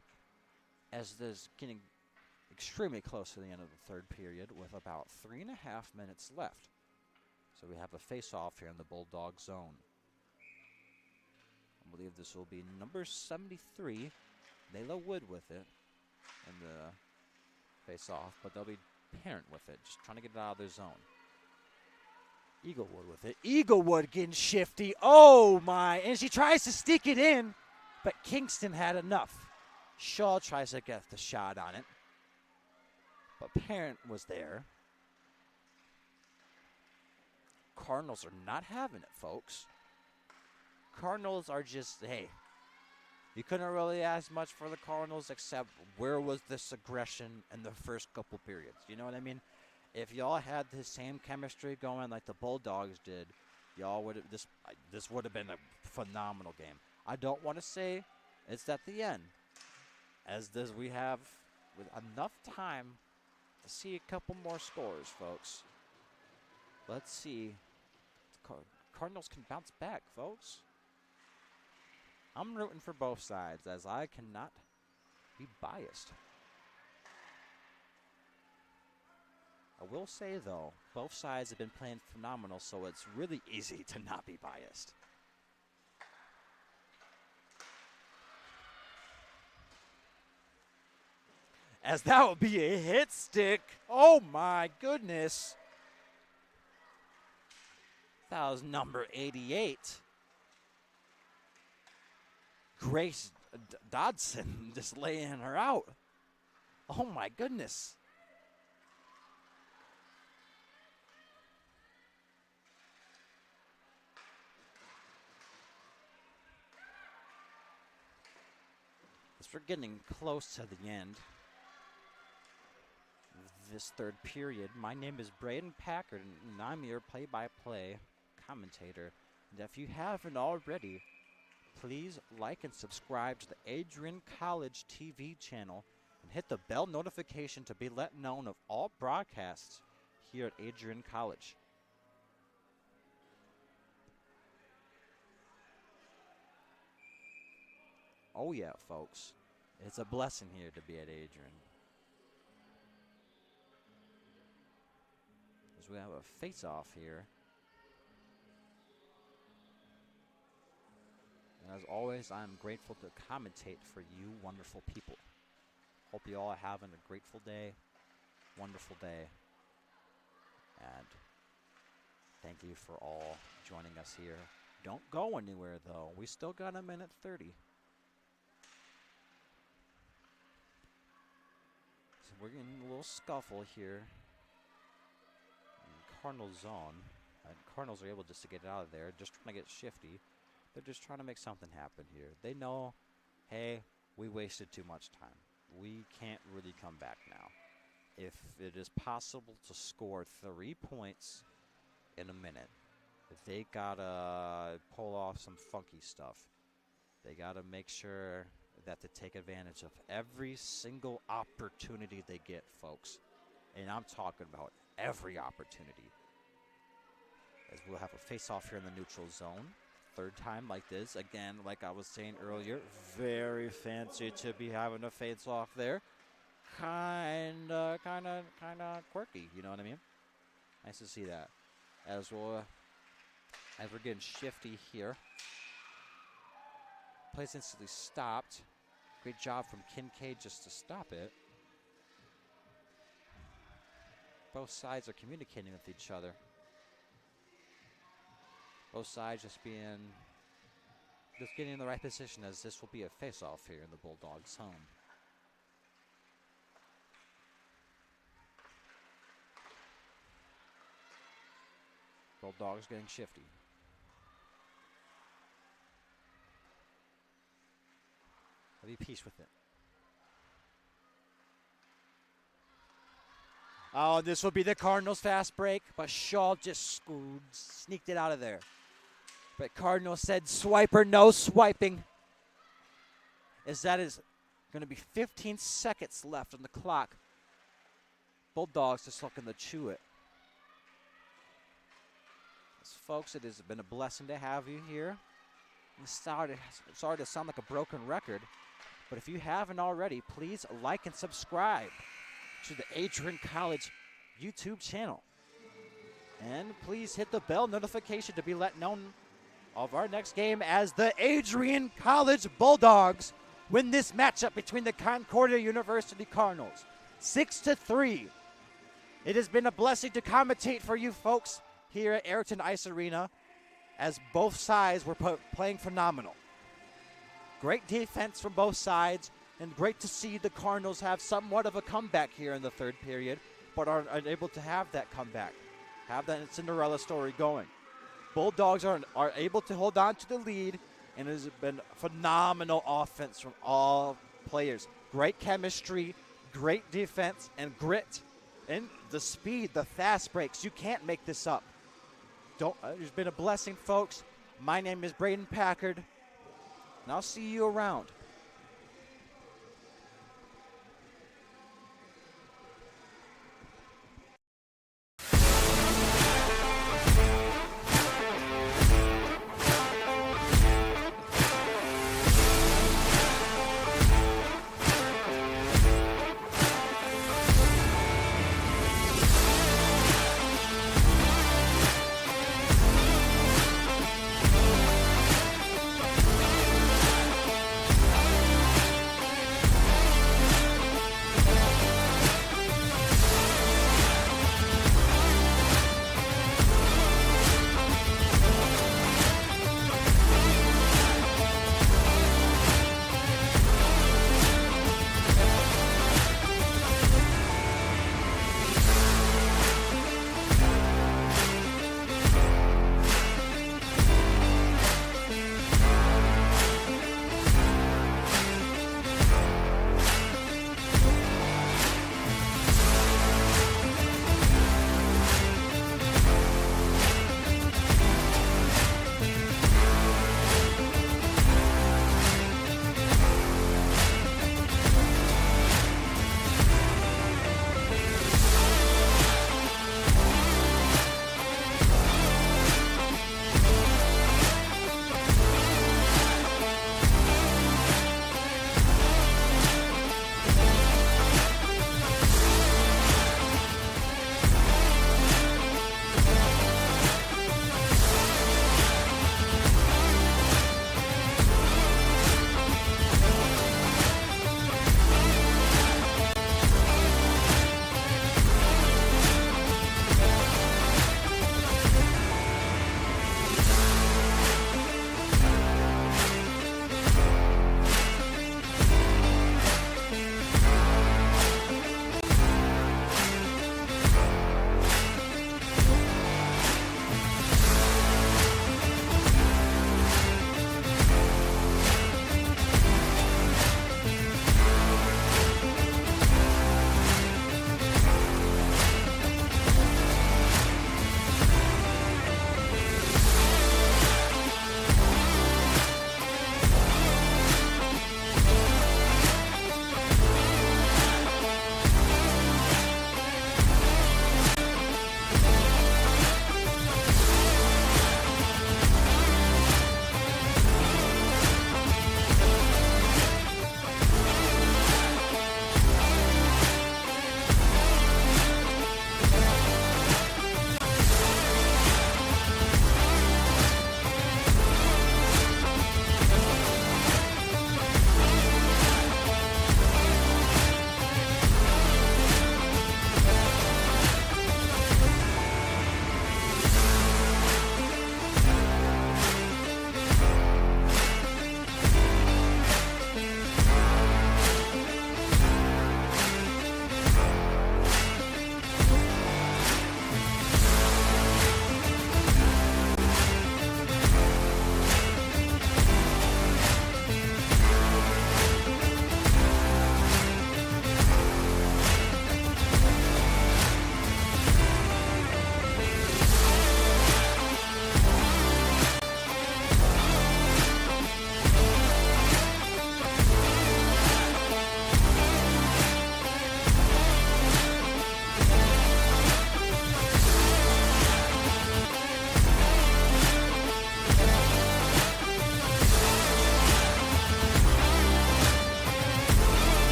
as this getting extremely close to the end of the third period with about 3.5 minutes left. So we have a face-off here in the Bulldog zone. I believe this will be number 73, Layla Wood with it in the face-off, but they'll be Parent with it, just trying to get it out of their zone. Eaglewood with it. Eaglewood getting shifty. Oh, my. And she tries to stick it in, but Kingston had enough. Shaw tries to get the shot on it, but Parent was there. Cardinals are not having it, folks. Cardinals are just, hey, you couldn't really ask much for the Cardinals except where was this aggression in the first couple periods? You know what I mean? If y'all had the same chemistry going like the Bulldogs did, y'all would have this would have been a phenomenal game. I don't want to say it's at the end, as this we have with enough time to see a couple more scores, folks. Let's see. Cardinals can bounce back, folks. I'm rooting for both sides, as I cannot be biased. I will say, though, both sides have been playing phenomenal, so it's really easy to not be biased. As that would be a hit stick. Oh, my goodness. That was number 88. Grace Dodson just laying her out. Oh, my goodness. we're getting close to the end of this third period. My name is Braden Packard, and I'm your play-by-play commentator. And if you haven't already, please like and subscribe to the Adrian College TV channel and hit the bell notification to be let known of all broadcasts here at Adrian College. Oh yeah, folks. It's a blessing here to be at Adrian. As we have a face-off here. And as always, I'm grateful to commentate for you wonderful people. Hope you all are having a grateful day, wonderful day. And thank you for all joining us here. Don't go anywhere, though. We still got a minute 30. So we're getting a little scuffle here in Cardinal zone. And Cardinals are able just to get out of there, just trying to get shifty. They're just trying to make something happen here. They know, hey, we wasted too much time. We can't really come back now. If it is possible to score 3 points in a minute, they gotta pull off some funky stuff. They gotta make sure that they take advantage of every single opportunity they get, folks. And I'm talking about every opportunity. As we'll have a face-off here in the neutral zone. Third time like this. Again, like I was saying earlier, very fancy to be having a face-off there. Kinda quirky, you know what I mean? Nice to see that. As we're getting shifty here. Plays instantly stopped. Great job from Kincaid just to stop it. Both sides are communicating with each other. Both sides just getting in the right position, as this will be a face-off here in the Bulldogs' home. Bulldogs getting shifty. Have you peace with it? Oh, this will be the Cardinals' fast break, but Shaw just sneaked it out of there. But Cardinals said swiper, no swiping. As that is going to be 15 seconds left on the clock. Bulldogs just looking to chew it. Folks, it has been a blessing to have you here. I'm sorry to sound like a broken record, but if you haven't already, please like and subscribe to the Adrian College YouTube channel. And please hit the bell notification to be let known of our next game as the Adrian College Bulldogs win this matchup between the Concordia University Cardinals. 6-3. It has been a blessing to commentate for you folks here at Ayrton Ice Arena, as both sides were playing phenomenal. Great defense from both sides, and great to see the Cardinals have somewhat of a comeback here in the third period, but are unable to have that comeback, have that Cinderella story going. Bulldogs are able to hold on to the lead, and it has been phenomenal offense from all players. Great chemistry, great defense, and grit. And the speed, the fast breaks, you can't make this up. It's been a blessing, folks. My name is Braden Packard, and I'll see you around.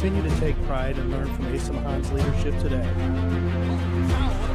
continue to take pride and learn from Asa Mahan's leadership today.